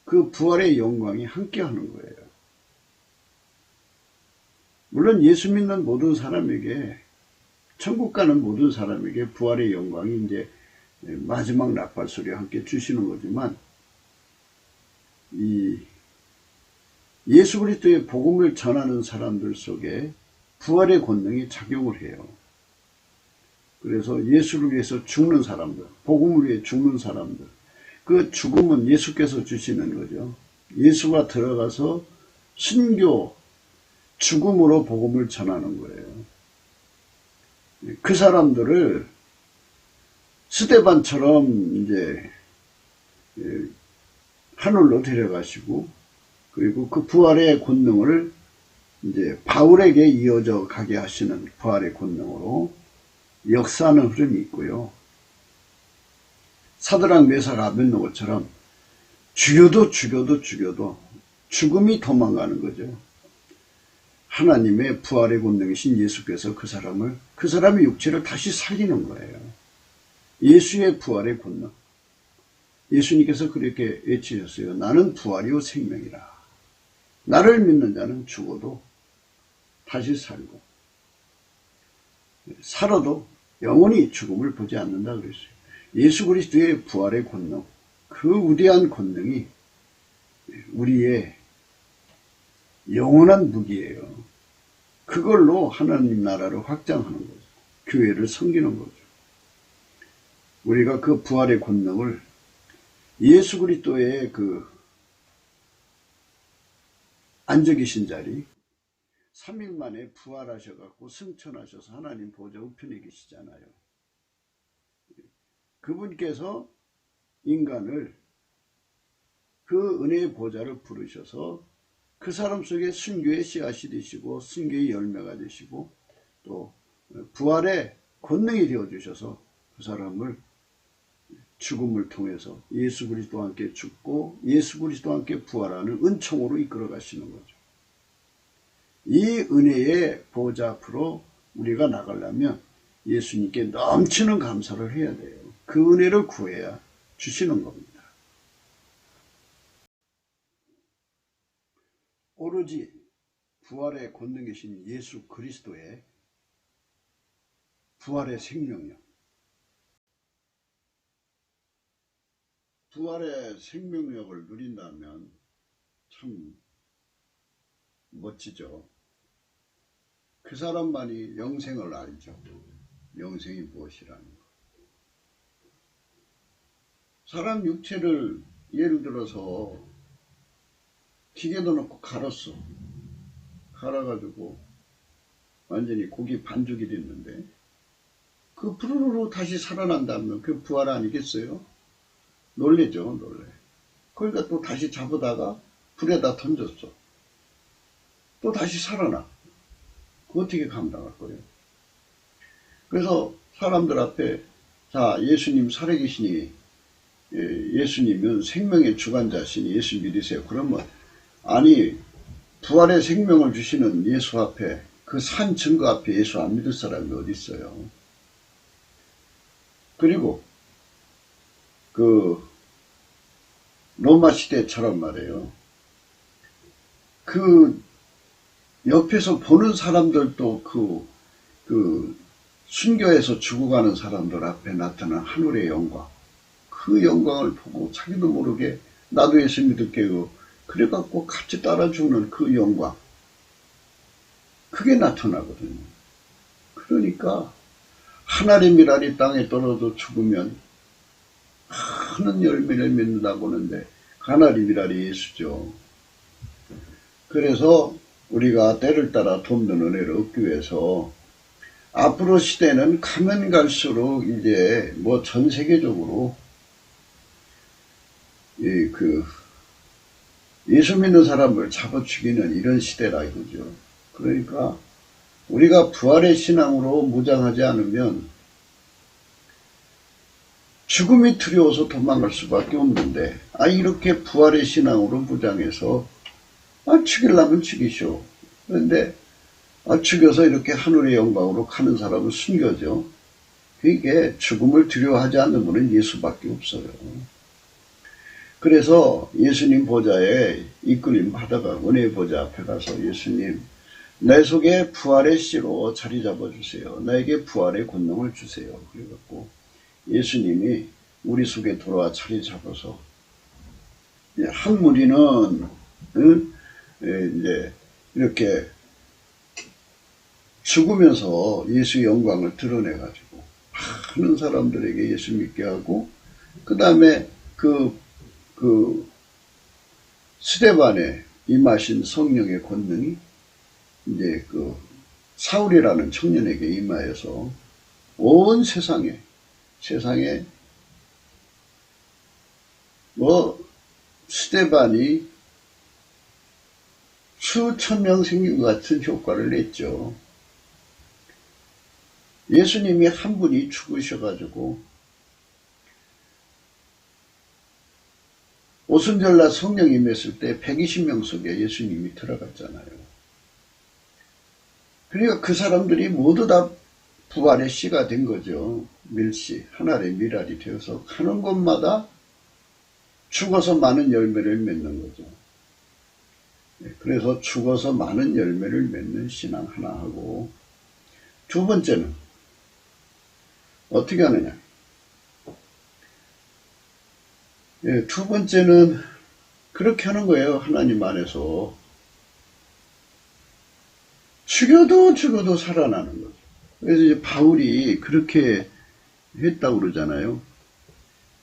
그 부활의 영광이 함께 하는 거예요. 물론 예수 믿는 모든 사람에게, 천국 가는 모든 사람에게 부활의 영광이 이제 마지막 나팔소리와 함께 주시는 거지만, 이 예수 그리스도의 복음을 전하는 사람들 속에 부활의 권능이 작용을 해요. 그래서 예수를 위해서 죽는 사람들, 복음을 위해 죽는 사람들, 그 죽음은 예수께서 주시는 거죠. 예수가 들어가서 순교, 죽음으로 복음을 전하는 거예요. 그 사람들을 스데반처럼 이제 하늘로 데려가시고, 그리고 그 부활의 권능을 이제 바울에게 이어져 가게 하시는 부활의 권능으로 역사하는 흐름이 있고요. 사드락 메삭 아벳느고처럼 죽여도 죽음이 도망가는 거죠. 하나님의 부활의 권능이신 예수께서 그 사람의 육체를 다시 살리는 거예요. 예수의 부활의 권능. 예수님께서 그렇게 외치셨어요. 나는 부활이요 생명이라. 나를 믿는 자는 죽어도 다시 살고, 살아도 영원히 죽음을 보지 않는다 그랬어요. 예수 그리스도의 부활의 권능, 그 위대한 권능이 우리의 영원한 무기예요. 그걸로 하나님 나라를 확장하는 거죠. 교회를 섬기는 거죠. 우리가 그 부활의 권능을 예수 그리스도의 그 앉아 계신 자리, 3일 만에 부활하셔갖고 승천하셔서 하나님 보좌 우편에 계시잖아요. 그분께서 인간을 그 은혜의 보좌를 부르셔서 그 사람 속에 순교의 씨앗이 되시고 순교의 열매가 되시고 또 부활의 권능이 되어주셔서 그 사람을 죽음을 통해서 예수 그리스도와 함께 죽고 예수 그리스도와 함께 부활하는 은총으로 이끌어 가시는 거죠. 이 은혜의 보좌 앞으로 우리가 나가려면 예수님께 넘치는 감사를 해야 돼요. 그 은혜를 구해야 주시는 겁니다. 오로지 부활의 권능이신 예수 그리스도의 부활의 생명력, 부활의 생명력을 누린다면 참 멋지죠. 그 사람만이 영생을 알죠. 영생이 무엇이라는 거. 사람 육체를 예를 들어서 기계도 넣고 갈았어. 갈아가지고 완전히 고기 반죽이 됐는데 그 푸르르 다시 살아난다면 그 부활 아니겠어요? 놀래죠, 놀래. 그러니까 또 다시 잡아다가 불에다 던졌어. 또 다시 살아나. 어떻게 감당할 거예요? 그래서 사람들 앞에 자, 예수님 살아계시니 예수님은 생명의 주관자시니 예수 믿으세요. 그러면 아니 부활의 생명을 주시는 예수 앞에 그 산 증거 앞에 예수 안 믿을 사람이 어디 있어요? 그리고 그 로마 시대처럼 말이에요. 그 옆에서 보는 사람들도 그 순교해서 죽어가는 사람들 앞에 나타난 하늘의 영광, 그 영광을 보고 자기도 모르게 나도 예수 믿을게요. 그래갖고 같이 따라 죽는 그 영광, 그게 나타나거든요. 그러니까 하나의 미랄이 땅에 떨어져 죽으면 큰 열매를 맺는다고 하는데 하나의 미랄이 예수죠. 그래서 우리가 때를 따라 돕는 은혜를 얻기 위해서 앞으로 시대는 가면 갈수록 이제 뭐 전 세계적으로 예수 믿는 사람을 잡아 죽이는 이런 시대라 이거죠. 그러니까 우리가 부활의 신앙으로 무장하지 않으면 죽음이 두려워서 도망갈 수밖에 없는데, 이렇게 부활의 신앙으로 무장해서, 죽이려면 죽이쇼. 그런데, 죽여서 이렇게 하늘의 영광으로 가는 사람은 숨겨져. 이게 죽음을 두려워하지 않는 분은 예수밖에 없어요. 그래서 예수님 보좌에 이끌림 받아가 은혜의 보좌 앞에 가서 예수님, 내 속에 부활의 씨로 자리 잡아주세요. 나에게 부활의 권능을 주세요. 그래갖고 예수님이 우리 속에 돌아와 자리 잡아서 한 무리는 이제 이렇게 죽으면서 예수의 영광을 드러내가지고 많은 사람들에게 예수 믿게 하고, 그 다음에 그 스데반에 임하신 성령의 권능이 이제 그 사울이라는 청년에게 임하여서 온 세상에 스데반이 수천 명 생긴 것 같은 효과를 냈죠. 예수님이 한 분이 죽으셔가지고 오순절날 성령이 임했을 때 120명 속에 예수님이 들어갔잖아요. 그러니까 그 사람들이 모두 다 부활의 씨가 된 거죠. 밀씨, 하나의 밀알이 되어서 가는 곳마다 죽어서 많은 열매를 맺는 거죠. 그래서 죽어서 많은 열매를 맺는 신앙 하나 하고, 두 번째는 어떻게 하느냐. 두 번째는 그렇게 하는 거예요. 하나님 안에서 죽어도 살아나는 거죠. 그래서 이제 바울이 그렇게 했다고 그러잖아요.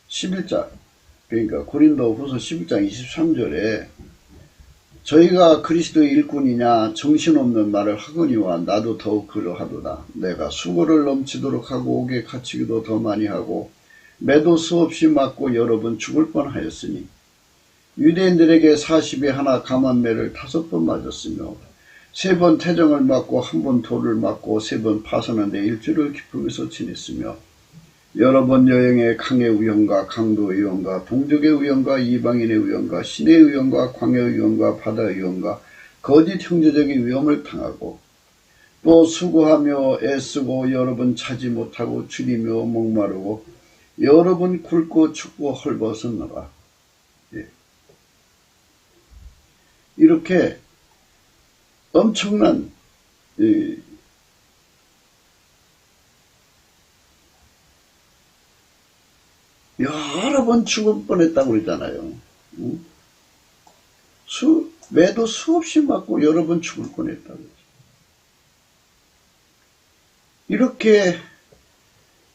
11장, 그러니까 고린도후서 11장 23절에 저희가 그리스도의 일꾼이냐 정신없는 말을 하거니와 나도 더욱 그러하도다. 내가 수고를 넘치도록 하고 옥에 갇히기도 더 많이 하고 매도 수없이 맞고 여러 번 죽을 뻔하였으니 유대인들에게 40에 하나 감한매를 5번 맞았으며 3번 태정을 맞고 1번 돌을 맞고 3번 파서는데 일주를 기쁘게서 지냈으며 여러 번 여행에 강의 위험과 강도의 위험과 동족의 위험과 이방인의 위험과 신의 위험과 광야의 위험과 바다의 위험과 거짓 형제적인 위험을 당하고 또 수고하며 애쓰고 여러 번 차지 못하고 줄이며 목마르고 여러 번 굶고 춥고 헐벗었노라. 이렇게 엄청난 여러 번 죽을 뻔했다고 그러잖아요. 매도 수없이 맞고 여러 번 죽을 뻔했다고. 이렇게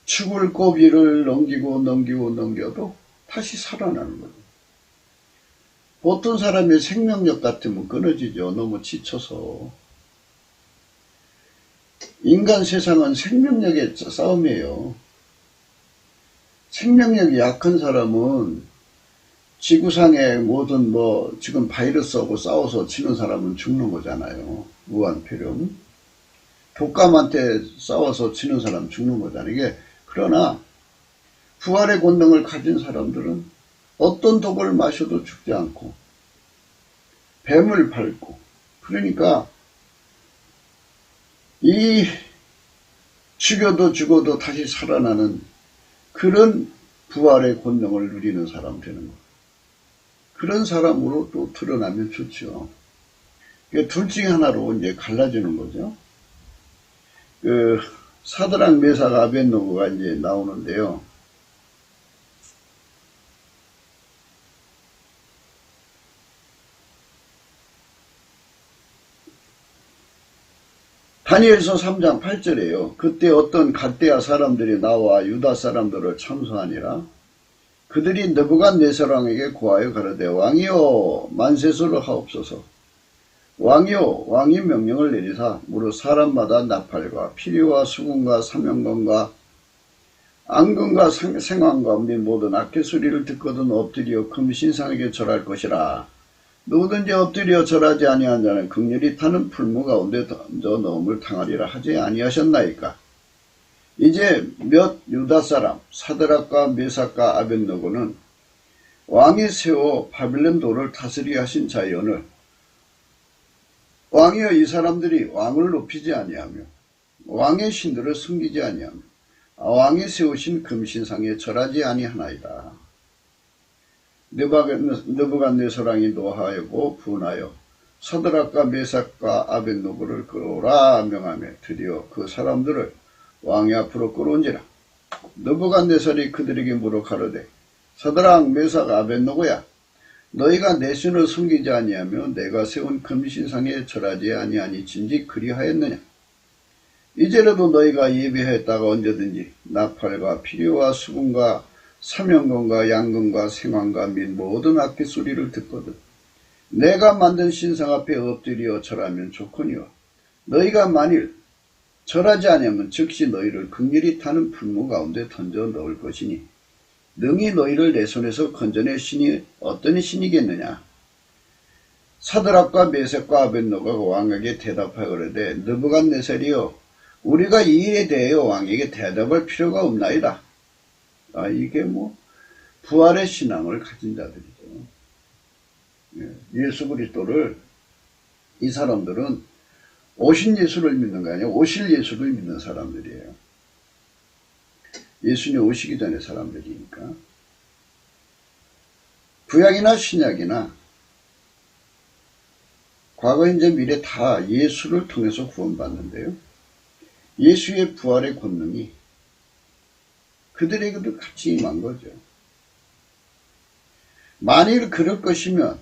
죽을 고비를 넘겨도 다시 살아나는 거죠. 보통 사람의 생명력 같으면 끊어지죠. 너무 지쳐서. 인간 세상은 생명력의 싸움이에요. 생명력이 약한 사람은 지구상의 모든 지금 바이러스하고 싸워서 지는 사람은 죽는 거잖아요. 무한폐렴. 독감한테 싸워서 지는 사람 죽는 거잖아요. 그러나 부활의 권능을 가진 사람들은 어떤 독을 마셔도 죽지 않고 뱀을 밟고, 그러니까 이 죽어도 다시 살아나는 그런 부활의 권능을 누리는 사람 되는 거예요. 그런 사람으로 또 드러나면 좋죠. 둘 중에 하나로 이제 갈라지는 거죠. 사드락 메삭 아벳느고가 이제 나오는데요. 다니엘서 3장 8절에요. 그때 어떤 갈대아 사람들이 나와 유다 사람들을 참소하니라. 그들이 느부갓네살 왕에게 고하여 가로되 왕이여 만세수를 하옵소서. 왕이여 왕이 명령을 내리사 무릇 사람마다 나팔과 피리와 수금과 사명건과 안금과 생황과 및 모든 악기 소리를 듣거든 엎드려 금신상에게 절할 것이라. 누구든지 엎드려 절하지 아니한 자는 극렬히 타는 풀무 가운데 던져 넣음을 당하리라 하지 아니하셨나이까. 이제 몇 유다 사람 사드락과 메삭과 아벳느고는 왕이 세워 바빌론 도를 다스리게 하신 자연을 왕이여 이 사람들이 왕을 높이지 아니하며 왕의 신들을 숨기지 아니하며 왕이 세우신 금신상에 절하지 아니하나이다. 느부갓네살왕이 노하여고 분하여 사드락과 메삭과 아벳느고를 끌어오라 명하며 드디어 그 사람들을 왕의 앞으로 끌어온지라. 느부갓네살이 그들에게 물어 가로되 사드락 메삭 아벳느고야 너희가 내 신을 숨기지 아니하며 내가 세운 금신상에 절하지 아니하니 진즉 그리하였느냐. 이제라도 너희가 예배하였다가 언제든지 나팔과 피리와 수금과 사명금과 양금과 생황과 및 모든 악기 소리를 듣거든 내가 만든 신상 앞에 엎드려 절하면 좋거니와 너희가 만일 절하지 아니하면 즉시 너희를 극렬히 타는 풀무 가운데 던져 넣을 것이니 능히 너희를 내 손에서 건져낼 신이 어떤 신이겠느냐. 사드락과 메섹과 아벳느고가 왕에게 대답하여 그러되 느부갓네살이여 우리가 이 일에 대하여 왕에게 대답할 필요가 없나이다. 이게 부활의 신앙을 가진 자들이죠. 예수 그리스도를 이 사람들은 오신 예수를 믿는 거 아니에요. 오실 예수를 믿는 사람들이에요. 예수님 오시기 전에 사람들이니까. 구약이나 신약이나 과거, 현재, 미래 다 예수를 통해서 구원받는데요. 예수의 부활의 권능이 그들에게도 같이 임한 거죠. 만일 그럴 것이면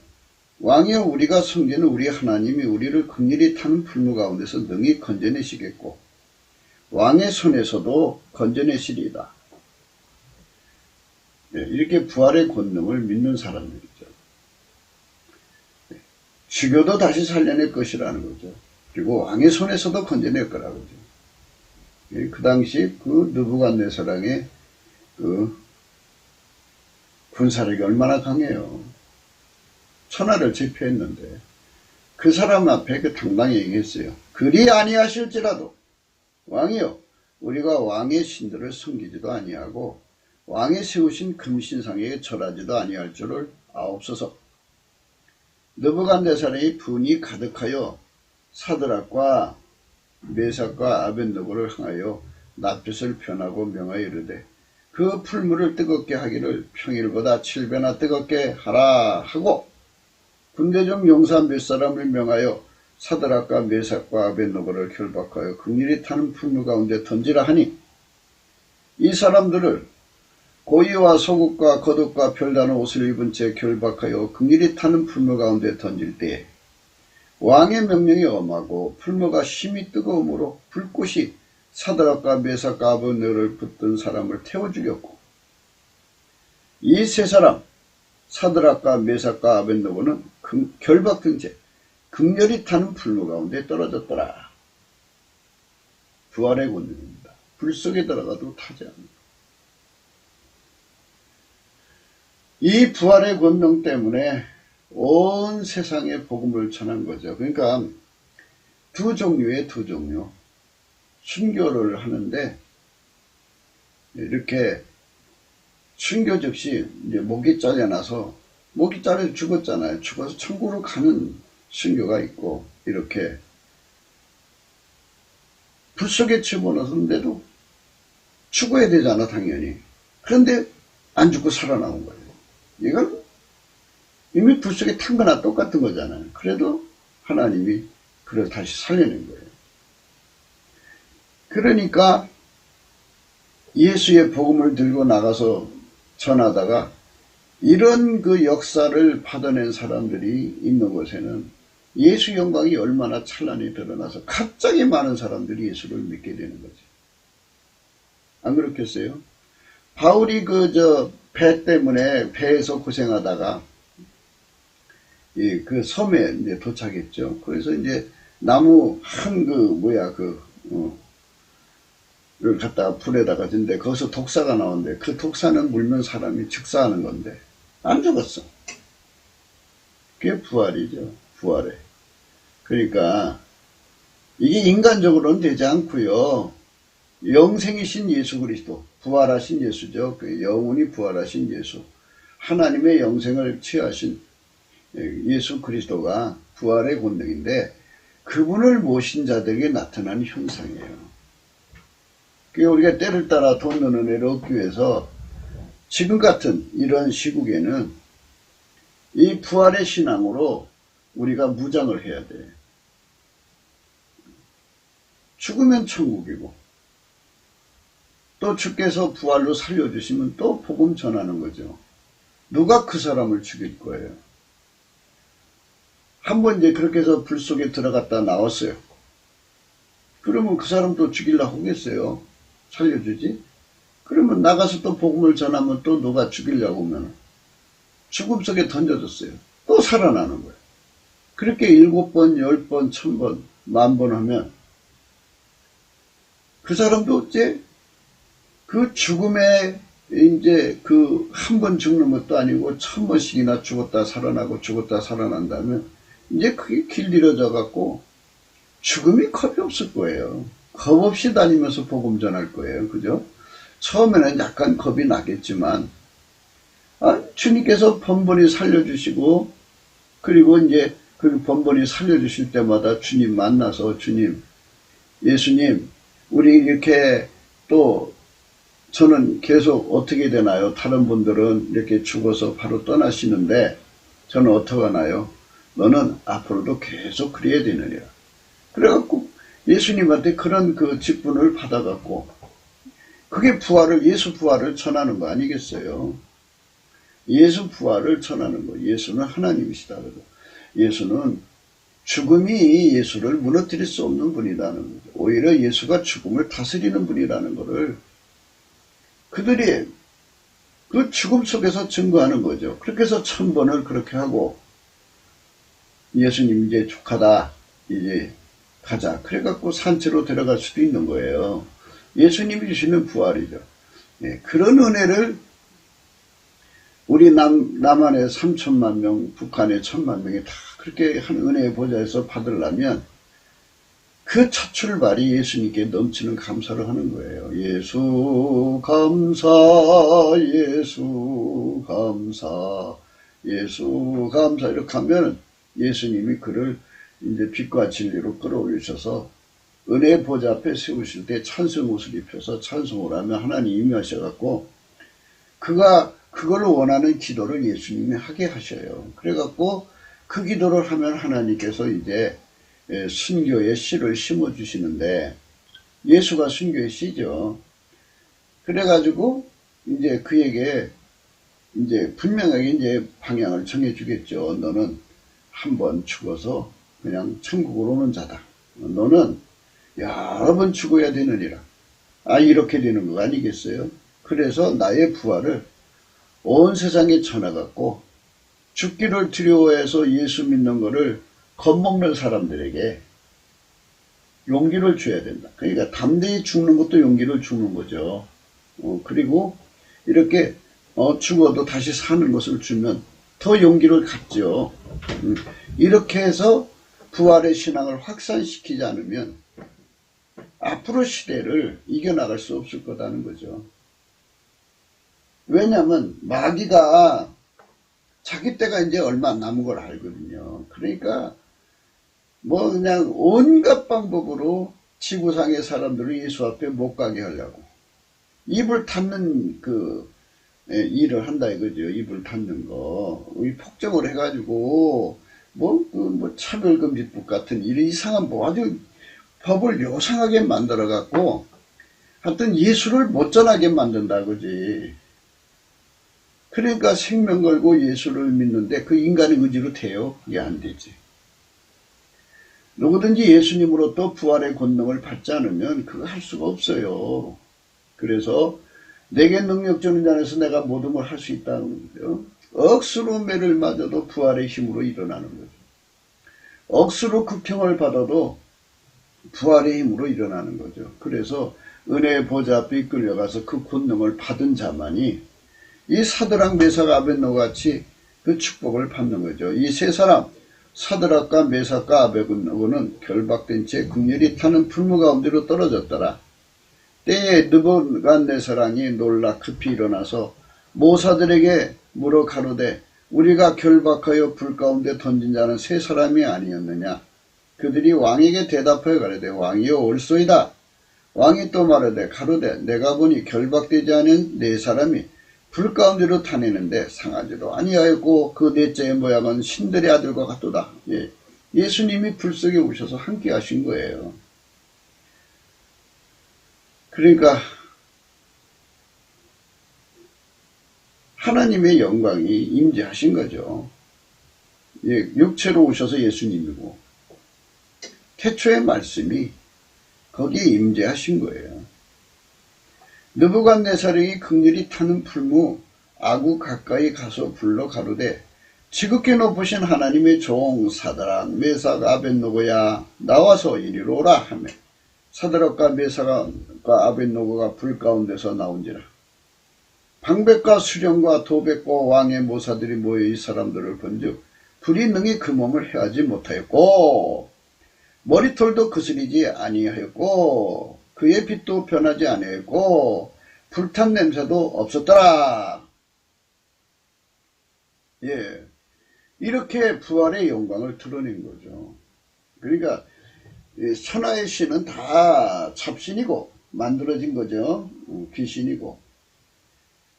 왕이여 우리가 섬기는 우리 하나님이 우리를 극렬히 타는 풀무 가운데서 능히 건져내시겠고 왕의 손에서도 건져내시리이다. 이렇게 부활의 권능을 믿는 사람들이죠. 죽여도 다시 살려낼 것이라는 거죠. 그리고 왕의 손에서도 건져낼 거라고 그러죠. 그 당시 그 느부갓네살왕의 그 군사력이 얼마나 강해요. 천하를 제패했는데 그 사람 앞에 그 당당히 얘기했어요. 그리 아니하실지라도 왕이여 우리가 왕의 신들을 숨기지도 아니하고 왕이 세우신 금신상에 절하지도 아니할 줄을 아옵소서. 느부갓네살의 분이 가득하여 사드락과 메삭과 아벳느고를 향하여 낯빛을 변하고 명하여 이르되 그 풀무를 뜨겁게 하기를 평일보다 7배나 뜨겁게 하라 하고 군대중 용사 몇 사람을 명하여 사드락과 메삭과 아벳느고를 결박하여 극렬히 타는 풀무 가운데 던지라 하니 이 사람들을 고이와 속옷과 겉옷과 별다른 옷을 입은 채 결박하여 극렬히 타는 풀무 가운데 던질 때에 왕의 명령이 엄하고 풀무가 심히 뜨거움으로 불꽃이 사드락과 메삭과 아벳느고를 붙든 사람을 태워 죽였고 이 세 사람 사드락과 메삭과 아벳느고는 결박된 채 극렬히 타는 풀무 가운데 떨어졌더라. 부활의 권능입니다. 불 속에 들어가도 타지 않는다. 이 부활의 권능 때문에 온 세상에 복음을 전한 거죠. 그러니까 두 종류 순교를 하는데 이렇게 순교 즉시 이제 목이 잘려나서 목이 잘려 죽었잖아요. 죽어서 천국으로 가는 순교가 있고 이렇게 불 속에 집어넣었는데도 죽어야 되잖아 당연히. 그런데 안 죽고 살아나온 거예요. 이건 이미 불 속에 탄 거나 똑같은 거잖아요. 그래도 하나님이 그걸 다시 살려낸 거예요. 그러니까 예수의 복음을 들고 나가서 전하다가 이런 그 역사를 받아낸 사람들이 있는 곳에는 예수 영광이 얼마나 찬란히 드러나서 갑자기 많은 사람들이 예수를 믿게 되는 거지. 안 그렇겠어요? 바울이 배 때문에 배에서 고생하다가 그 섬에 이제 도착했죠. 그래서 이제 나무 를 갖다가 불에다가 든데 거기서 독사가 나오는데 그 독사는 물면 사람이 즉사하는 건데 안 죽었어. 그게 부활이죠. 부활에. 그러니까 이게 인간적으로는 되지 않고요. 영생이신 예수 그리스도, 부활하신 예수죠. 그 영원히 부활하신 예수, 하나님의 영생을 취하신 예수 그리스도가 부활의 권능인데, 그분을 모신 자들에게 나타난 현상이에요. 그게 우리가 때를 따라 돕는 은혜를 얻기 위해서 지금 같은 이런 시국에는 이 부활의 신앙으로 우리가 무장을 해야 돼. 죽으면 천국이고, 또 주께서 부활로 살려주시면 또 복음 전하는 거죠. 누가 그 사람을 죽일 거예요? 한번 이제 그렇게 해서 불 속에 들어갔다 나왔어요. 그러면 그 사람도 죽이려고 하겠어요? 살려주지? 그러면 나가서 또 복음을 전하면 또 누가 죽이려고 하면 죽음 속에 던져졌어요. 또 살아나는 거예요. 그렇게 7번, 10번, 1000번, 10,000번 하면 그 사람도 어째 그 죽음에 이제 그 한 번 죽는 것도 아니고 1000번씩이나 죽었다 살아나고 죽었다 살아난다면 이제 그게 길들여져 갖고 죽음이 겁이 없을 거예요. 겁 없이 다니면서 복음 전할 거예요. 그죠? 처음에는 약간 겁이 나겠지만, 주님께서 번번이 살려주시고, 그리고 이제 그 번번이 살려주실 때마다 주님 만나서, 주님, 예수님, 우리 이렇게 또 저는 계속 어떻게 되나요? 다른 분들은 이렇게 죽어서 바로 떠나시는데 저는 어떡하나요? 너는 앞으로도 계속 그래야 되느냐. 그래갖고 예수님한테 그런 그 직분을 받아갖고 그게 부활을, 예수 부활을 전하는 거 아니겠어요? 예수 부활을 전하는 거. 예수는 하나님이시다. 예수는 죽음이 예수를 무너뜨릴 수 없는 분이라는 거죠. 오히려 예수가 죽음을 다스리는 분이라는 것을 그들이 그 죽음 속에서 증거하는 거죠. 그렇게 해서 1000번을 그렇게 하고 예수님 이제 족하다, 이제 가자. 그래갖고 산채로 데려갈 수도 있는 거예요. 예수님이 주시는 부활이죠. 예, 그런 은혜를 우리 남한에 3천만 명, 북한에 1000만 명이 다 그렇게 한 은혜의 보좌에서 받으려면 그 첫 출발이 예수님께 넘치는 감사를 하는 거예요. 예수 감사, 예수 감사, 예수 감사 이렇게 하면 예수님이 그를 이제 빛과 진리로 끌어올리셔서 은혜의 보좌 앞에 세우실 때 찬송 옷을 입혀서 찬송을 하면 하나님 임하셔갖고 그걸 원하는 기도를 예수님이 하게 하셔요. 그래갖고 그 기도를 하면 하나님께서 이제 순교의 씨를 심어주시는데 예수가 순교의 씨죠. 그래가지고 이제 그에게 이제 분명하게 이제 방향을 정해주겠죠. 너는 한번 죽어서 그냥 천국으로 오는 자다. 너는 여러 번 죽어야 되느니라. 이렇게 되는 거 아니겠어요? 그래서 나의 부활을 온 세상에 전해갖고 죽기를 두려워해서 예수 믿는 거를 겁먹는 사람들에게 용기를 줘야 된다. 그러니까 담대히 죽는 것도 용기를 주는 거죠. 그리고 이렇게 죽어도 다시 사는 것을 주면 더 용기를 갖죠. 이렇게 해서 부활의 신앙을 확산시키지 않으면 앞으로 시대를 이겨나갈 수 없을 거라는 거죠. 왜냐하면 마귀가 자기 때가 이제 얼마 안 남은 걸 알거든요. 그러니까 뭐 그냥 온갖 방법으로 지구상의 사람들을 예수 앞에 못 가게 하려고 입을 닫는 그 일을 한다 이거죠. 입을 닫는 거. 폭정을 해가지고 차별금지법 같은 이런 이상한 아주 법을 요상하게 만들어갖고 하여튼 예수를 못 전하게 만든다 그지. 그러니까 생명 걸고 예수를 믿는데 그 인간의 의지로 돼요? 그게 안 되지. 누구든지 예수님으로부터 부활의 권능을 받지 않으면 그거 할 수가 없어요. 그래서 내게 능력 주는 자 안에서 내가 모든 걸 할 수 있다는 거죠. 억수로 매를 맞아도 부활의 힘으로 일어나는 거죠. 억수로 극형을 받아도 부활의 힘으로 일어나는 거죠. 그래서 은혜의 보좌 앞에 이끌려가서 그 권능을 받은 자만이 이 사드락 메삭 아벳노고 같이 그 축복을 받는 거죠. 이 세 사람 사드락과 메삭과 아벳노고는 결박된 채 극렬히 타는 풀무 가운데로 떨어졌더라. 때에 느부갓네살왕이 놀라 급히 일어나서 모사들에게 물어 가로되 우리가 결박하여 불 가운데 던진 자는 세 사람이 아니었느냐. 그들이 왕에게 대답하여 가로되 왕이여 옳소이다. 왕이 또 말하되 가로되 내가 보니 결박되지 않은 네 사람이 불 가운데로 타내는데 상하지도 아니하였고 그 넷째의 모양은 신들의 아들과 같도다. 예수님이 불 속에 오셔서 함께 하신 거예요. 그러니까 하나님의 영광이 임재하신 거죠. 육체로 오셔서 예수님이고 태초의 말씀이 거기에 임재하신 거예요. 느부갓네살이 극렬히 타는 풀무 아구 가까이 가서 불러 가로되 지극히 높으신 하나님의 종 사드락 메삭 아벳노고야 나와서 이리로 오라 하며 사드락과 메삭과 아벳노고가 불 가운데서 나온지라. 방백과 수령과 도백과 왕의 모사들이 모여 이 사람들을 본즉 불이 능히 그 몸을 해하지 못하였고 머리털도 거스리지 아니하였고 그의 빛도 변하지 아니하였고 불탄 냄새도 없었더라. 이렇게 부활의 영광을 드러낸 거죠. 그러니까 천하의 신은 다 잡신이고 만들어진 거죠. 귀신이고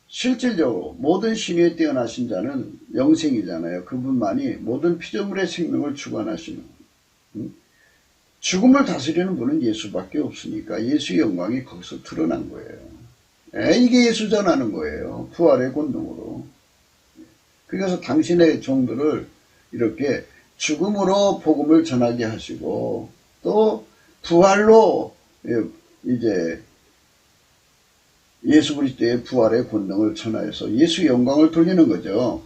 실질적으로 모든 신에 뛰어나신 자는 영생이잖아요. 그분만이 모든 피조물의 생명을 주관하시는 죽음을 다스리는 분은 예수밖에 없으니까 예수의 영광이 거기서 드러난 거예요. 이게 예수 전하는 거예요. 부활의 권능으로. 그래서 당신의 종들을 이렇게 죽음으로 복음을 전하게 하시고 또 부활로 이제 예수 그리스도의 부활의 권능을 전하여서 예수 영광을 돌리는 거죠.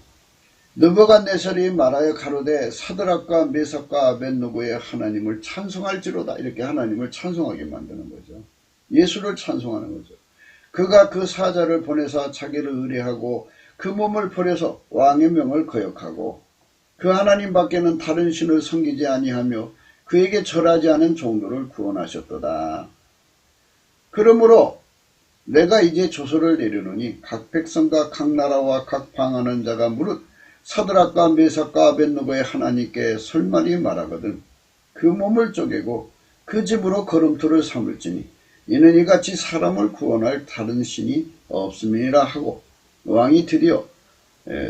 느부갓네살이 말하여 가로되 사드락과 메삭과 아벳노고의 하나님을 찬송할지로다. 이렇게 하나님을 찬송하게 만드는 거죠. 예수를 찬송하는 거죠. 그가 그 사자를 보내사 자기를 의뢰하고 그 몸을 버려서 왕의 명을 거역하고 그 하나님 밖에는 다른 신을 섬기지 아니하며 그에게 절하지 않은 종들을 구원하셨도다. 그러므로 내가 이제 조서를 내려놓으니 각 백성과 각 나라와 각 방하는 자가 무릇 사드락과 메삭과 아벳노고의 하나님께 설만이 말하거든 그 몸을 쪼개고 그 집으로 걸음돌을 삼을지니 이는 이같이 사람을 구원할 다른 신이 없음이라 하고 왕이 드디어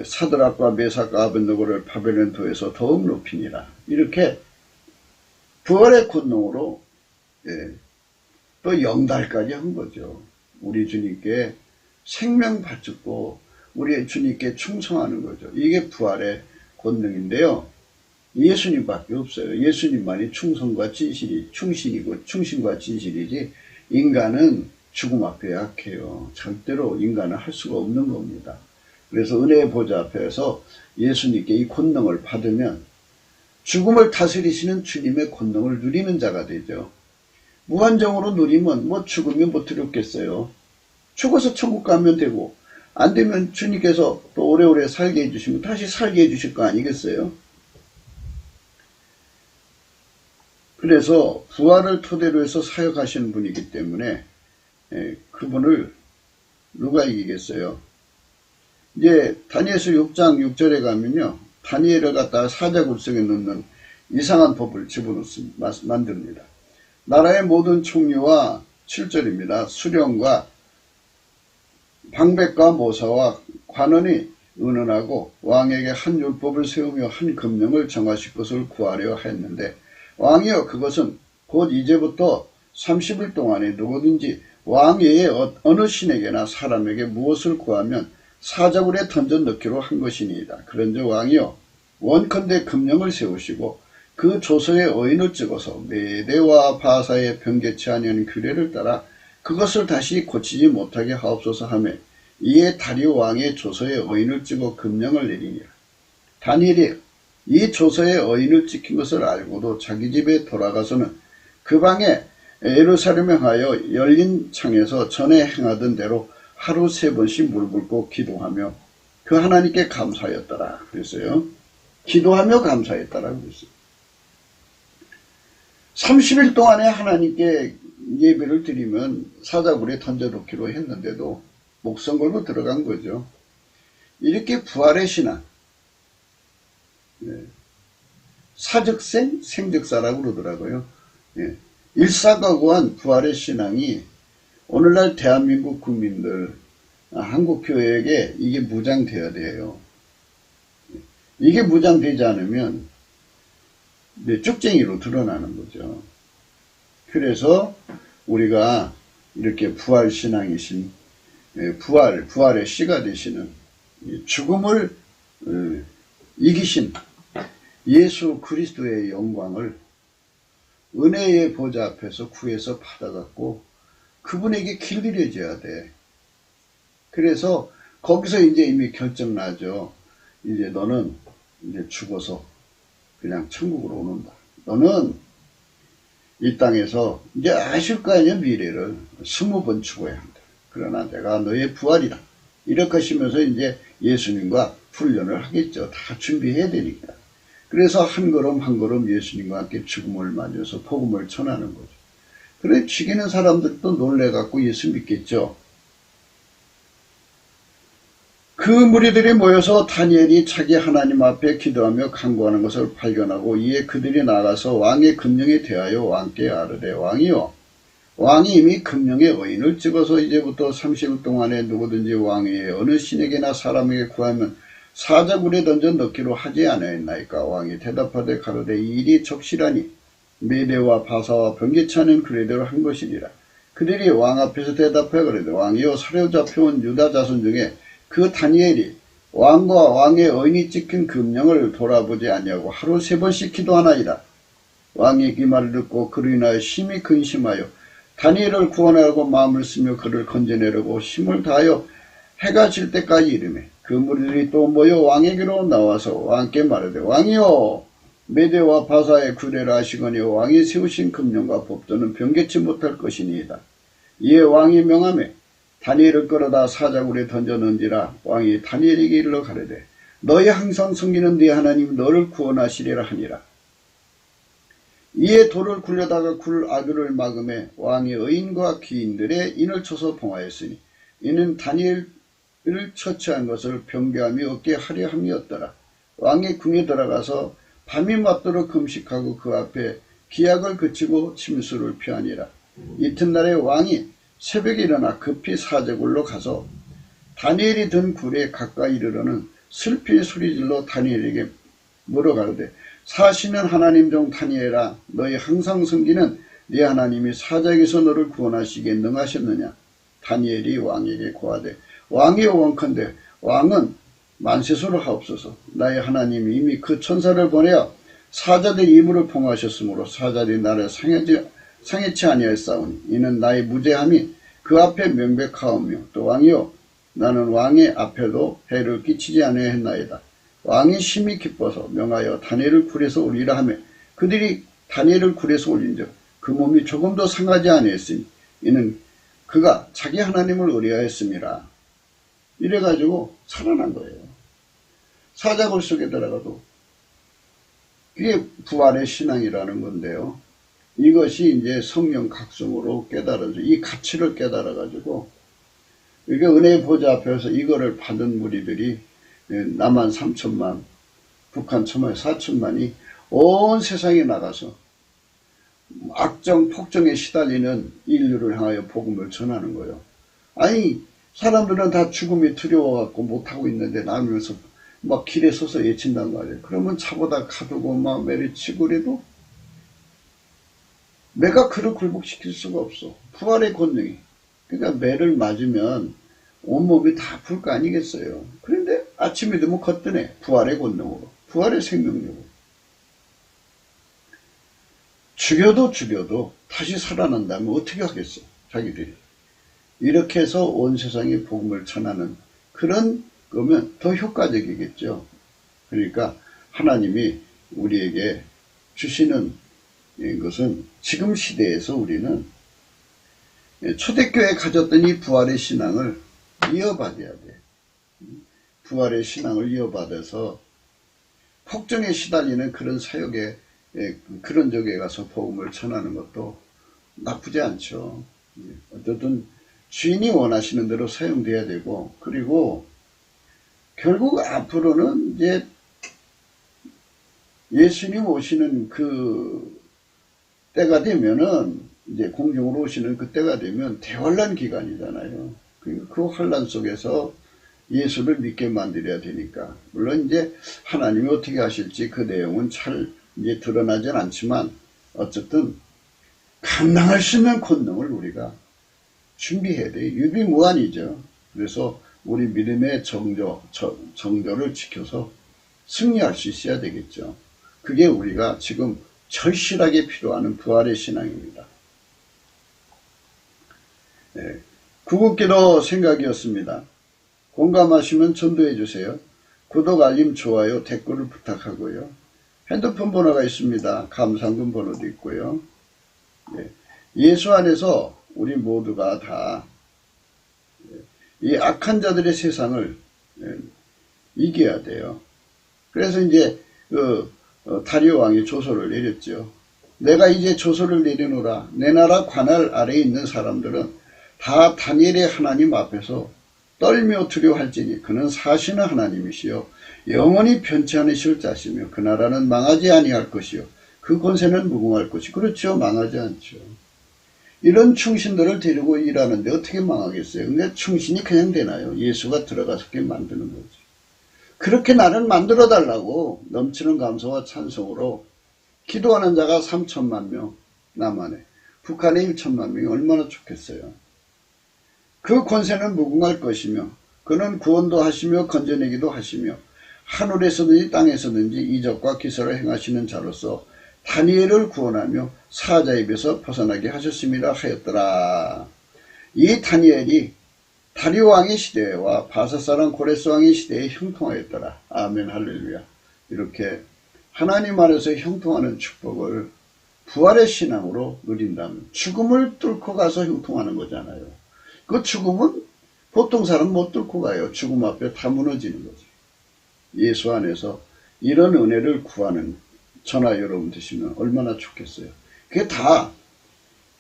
사드락과 메삭과 아벳노고를 바벨론 도에서 더욱 높이니라. 이렇게 부활의 권능으로 또 영달까지 한 거죠. 우리 주님께 생명 바쳤고 우리 주님께 충성하는 거죠. 이게 부활의 권능인데요. 예수님밖에 없어요. 예수님만이 충성과 진실이 충신이고 충신과 진실이지 인간은 죽음 앞에 약해요. 절대로 인간은 할 수가 없는 겁니다. 그래서 은혜의 보좌 앞에서 예수님께 이 권능을 받으면 죽음을 다스리시는 주님의 권능을 누리는 자가 되죠. 무한정으로 누리면 뭐 죽으면 뭐 두렵겠어요. 죽어서 천국 가면 되고 안 되면 주님께서 또 오래오래 살게 해주시면 다시 살게 해주실 거 아니겠어요? 그래서 부활을 토대로 해서 사역하시는 분이기 때문에 그분을 누가 이기겠어요? 이제 다니엘서 6장 6절에 가면요. 다니엘을 갖다가 사자굴 속에 넣는 이상한 법을 집어넣습니다. 만듭니다. 나라의 모든 총리와 7절입니다. 수령과 방백과 모사와 관원이 의논하고 왕에게 한 율법을 세우며 한 금령을 정하실 것을 구하려 했는데 왕이여 그것은 곧 이제부터 30일 동안에 누구든지 왕 외에 어느 신에게나 사람에게 무엇을 구하면 사자굴에 던져 넣기로 한 것이니이다. 그런즉 왕이여 원컨대 금령을 세우시고 그 조서에 어인을 찍어서 메대와 바사의 변개치 아니하는 규례를 따라 그것을 다시 고치지 못하게 하옵소서 하며 이에 다리오 왕의 조서에 어인을 찍어 금령을 내리니라. 다니엘이 이 조서에 어인을 찍힌 것을 알고도 자기 집에 돌아가서는 그 방에 예루살렘에 하여 열린 창에서 전에 행하던 대로 하루 3번씩 물 붓고 기도하며 그 하나님께 감사하였더라. 그랬어요. 기도하며 감사했더라. 그랬어요. 30일 동안에 하나님께 예배를 드리면 사자굴에 던져놓기로 했는데도 목숨 걸고 들어간 거죠. 이렇게 부활의 신앙, 사즉생, 생즉사라고 그러더라고요. 일사과거한 부활의 신앙이 오늘날 대한민국 국민들, 한국교회에게 이게 무장되어야 돼요. 이게 무장되지 않으면 쭉쟁이로 드러나는 거죠. 그래서 우리가 이렇게 부활신앙이신, 부활의 씨가 되시는 죽음을 이기신 예수 그리스도의 영광을 은혜의 보좌 앞에서 구해서 받아갖고 그분에게 길들여져야 돼. 그래서 거기서 이제 이미 결정나죠. 이제 너는 이제 죽어서 그냥 천국으로 오는다. 너는 이 땅에서 이제 아실 거 아니야, 미래를. 20번 죽어야 한다. 그러나 내가 너의 부활이다. 이렇게 하시면서 이제 예수님과 훈련을 하겠죠. 다 준비해야 되니까. 그래서 한 걸음 한 걸음 예수님과 함께 죽음을 맞아서 복음을 전하는 거죠. 그래 죽이는 사람들도 놀래갖고 예수 믿겠죠. 그 무리들이 모여서 다니엘이 자기 하나님 앞에 기도하며 간구하는 것을 발견하고 이에 그들이 나가서 왕의 금령에 대하여 왕께 아뢰되 왕이요, 왕이 이미 금령의 의인을 찍어서 이제부터 30일 동안에 누구든지 왕위에 어느 신에게나 사람에게 구하면 사자굴에 던져 넣기로 하지 아니하였나이까. 왕이 대답하되 가로되 이 일이 적시라니 메대와 바사와 번개치 않은 그레대로 한 것이니라. 그들이 왕 앞에서 대답하여 그러되 왕이여, 사로잡혀온 유다 자손 중에 그 다니엘이 왕과 왕의 의인이 찍힌 금령을 돌아보지 아니하고 하루 3번씩 기도하나이다. 왕이 그 말을 듣고 그로 인하여 심히 근심하여 다니엘을 구원하려고 마음을 쓰며 그를 건져내려고 힘을 다하여 해가 질 때까지 이르매 그 무리들이 또 모여 왕에게로 나와서 왕께 말하되 왕이여, 메대와 바사의 구례를 하시거니 왕이 세우신 금령과 법도는 변개치 못할 것이니이다. 이에 왕이 명하매 다니엘을 끌어다 사자굴에 던져넣은지라. 왕이 다니엘에게 이르러 가르되 너희 항상 섬기는 네 하나님 너를 구원하시리라 하니라. 이에 돌을 굴려다가 굴 아귀를 막음에 왕이 의인과 귀인들의 인을 쳐서 봉하였으니 이는 다니엘을 처치한 것을 변개함이 없게 하려 함이었더라. 왕이 궁에 들어가서 밤이 맞도록 금식하고 그 앞에 기약을 그치고 침수를 피하니라. 이튿날에 왕이 새벽에 일어나 급히 사자굴로 가서 다니엘이 든 굴에 가까이 이르러는 슬피 소리질러 다니엘에게 물어가르되 사시는 하나님 중 다니엘아, 너희 항상 섬기는 네 하나님이 사자에게서 너를 구원하시기에 능하셨느냐. 다니엘이 왕에게 고하되 왕이 원컨대 왕은 만세소를 하옵소서. 나의 하나님이 이미 그 천사를 보내어 사자들의 이물을 봉하셨으므로 사자들이 나를 상해치 아니하였사오니 이는 나의 무죄함이 그 앞에 명백하오며 또 왕이요, 나는 왕의 앞에도 해를 끼치지 아니하였나이다. 왕이 심히 기뻐서 명하여 다니엘을 굴에서 올리라 하며 그들이 다니엘을 굴에서 올린즉 그 몸이 조금도 상하지 아니했으니 이는 그가 자기 하나님을 의뢰하였음이라. 이래가지고 살아난 거예요. 사자굴 속에 들어가도 그게 부활의 신앙이라는 건데요. 이것이 이제 성령 각성으로 깨달아져, 이 가치를 깨달아가지고, 이게 은혜의 보좌 앞에서 이거를 받은 무리들이 남한 3천만, 북한 4천만이 온 세상에 나가서 악정, 폭정에 시달리는 인류를 향하여 복음을 전하는 거예요. 아니, 사람들은 다 죽음이 두려워갖고 못하고 있는데 나면서 막 길에 서서 외친단 말이에요. 그러면 차보다 가두고 막 매리치고 그래도 매가 그를 굴복시킬 수가 없어. 부활의 권능이. 그러니까 매를 맞으면 온몸이 다 아플 거 아니겠어요. 그런데 아침에 되면 걷더네. 부활의 권능으로. 부활의 생명력으로. 죽여도 다시 살아난다면 어떻게 하겠어. 자기들이. 이렇게 해서 온 세상에 복음을 전하는 그런 거면 더 효과적이겠죠. 그러니까 하나님이 우리에게 주시는 것은 지금 시대에서 우리는 초대교회에 가졌던 이 부활의 신앙을 이어받아야 돼. 부활의 신앙을 이어받아서 폭정에 시달리는 그런 사역에, 그런 적에 가서 복음을 전하는 것도 나쁘지 않죠. 어쨌든 주인이 원하시는 대로 사용돼야 되고, 그리고 결국 앞으로는 이제 예수님 오시는 그 때가 되면은, 이제 공중으로 오시는 그 때가 되면 대환란 기간이잖아요. 그 환란 속에서 예수를 믿게 만들어야 되니까. 물론 이제 하나님이 어떻게 하실지 그 내용은 잘 이제 드러나진 않지만, 어쨌든 감당할 수 있는 권능을 우리가 준비해야 돼요. 유비무환이죠. 그래서 우리 믿음의 정조를 지켜서 승리할 수 있어야 되겠죠. 그게 우리가 지금 절실하게 필요하는 부활의 신앙입니다. 네, 구국기도 생각이었습니다. 공감하시면 전도해 주세요. 구독, 알림, 좋아요, 댓글을 부탁하고요. 핸드폰 번호가 있습니다. 감상금 번호도 있고요. 네, 예수 안에서 우리 모두가 다 이 악한 자들의 세상을 이겨야 돼요. 그래서 이제 다리오 왕이 조서를 내렸죠. 내가 이제 조서를 내려놓으라. 내 나라 관할 아래에 있는 사람들은 다 다니엘의 하나님 앞에서 떨며 두려워할지니 그는 사시는 하나님이시요 영원히 변치 않으실 자시며 그 나라는 망하지 아니할 것이요 그 권세는 무궁할 것이. 그렇죠. 망하지 않죠. 이런 충신들을 데리고 일하는데 어떻게 망하겠어요? 근데 충신이 그냥 되나요? 예수가 들어가서 그렇게 만드는 거죠. 그렇게 나를 만들어 달라고 넘치는 감사와 찬송으로 기도하는 자가 3천만 명, 남한에 북한에 1천만 명이 얼마나 좋겠어요. 그 권세는 무궁할 것이며 그는 구원도 하시며 건져내기도 하시며 하늘에서든지 땅에서든지 이적과 기사를 행하시는 자로서 다니엘을 구원하며 사자 입에서 벗어나게 하셨습니다 하였더라. 이 다니엘이 다리오 왕의 시대와 바사사랑 고레스 왕의 시대에 형통하였더라. 아멘 할렐루야. 이렇게 하나님 안에서 형통하는 축복을 부활의 신앙으로 누린다면 죽음을 뚫고 가서 형통하는 거잖아요. 그 죽음은 보통 사람 못 뚫고 가요. 죽음 앞에 다 무너지는 거죠. 예수 안에서 이런 은혜를 구하는 저나 여러분 되시면 얼마나 좋겠어요. 그게 다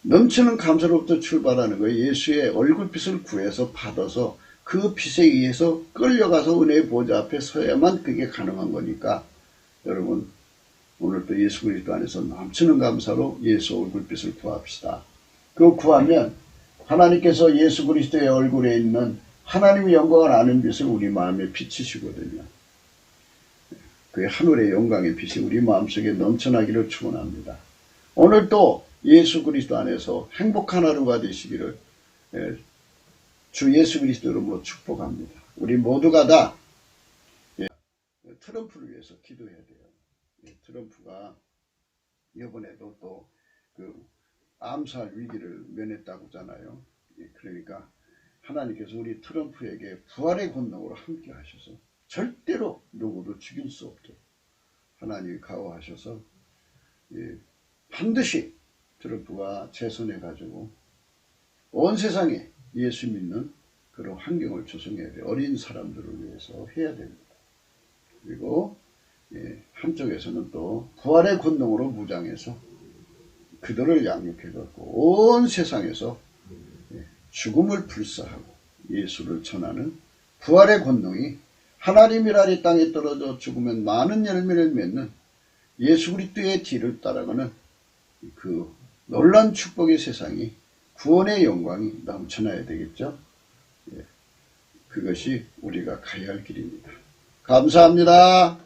넘치는 감사로부터 출발하는 거예요. 예수의 얼굴빛을 구해서 받아서 그 빛에 의해서 끌려가서 은혜의 보좌 앞에 서야만 그게 가능한 거니까 여러분 오늘도 예수 그리스도 안에서 넘치는 감사로 예수 얼굴빛을 구합시다. 그거 구하면 하나님께서 예수 그리스도의 얼굴에 있는 하나님의 영광을 아는 빛을 우리 마음에 비치시거든요. 그 하늘의 영광의 빛이 우리 마음속에 넘쳐나기를 축원합니다. 오늘도 예수 그리스도 안에서 행복한 하루가 되시기를 주 예수 그리스도 이름으로 축복합니다. 우리 모두가 다 트럼프를 위해서 기도해야 돼요. 트럼프가 이번에도 또 그 암살 위기를 면했다고 하잖아요. 그러니까 하나님께서 우리 트럼프에게 부활의 권능으로 함께 하셔서 절대로 누구도 죽일 수 없도록 하나님이 가호하셔서 반드시 트럼프가 재선해 가지고 온 세상에 예수 믿는 그런 환경을 조성해야 돼요. 어린 사람들을 위해서 해야 됩니다. 그리고 한쪽에서는 또 부활의 권능으로 무장해서 그들을 양육해갖고 온 세상에서 죽음을 불사하고 예수를 전하는 부활의 권능이 하나님이라 이 땅에 떨어져 죽으면 많은 열매를 맺는 예수 그리스도의 뒤를 따라가는 그 놀라운 축복의 세상이 구원의 영광이 넘쳐나야 되겠죠. 그것이 우리가 가야 할 길입니다. 감사합니다.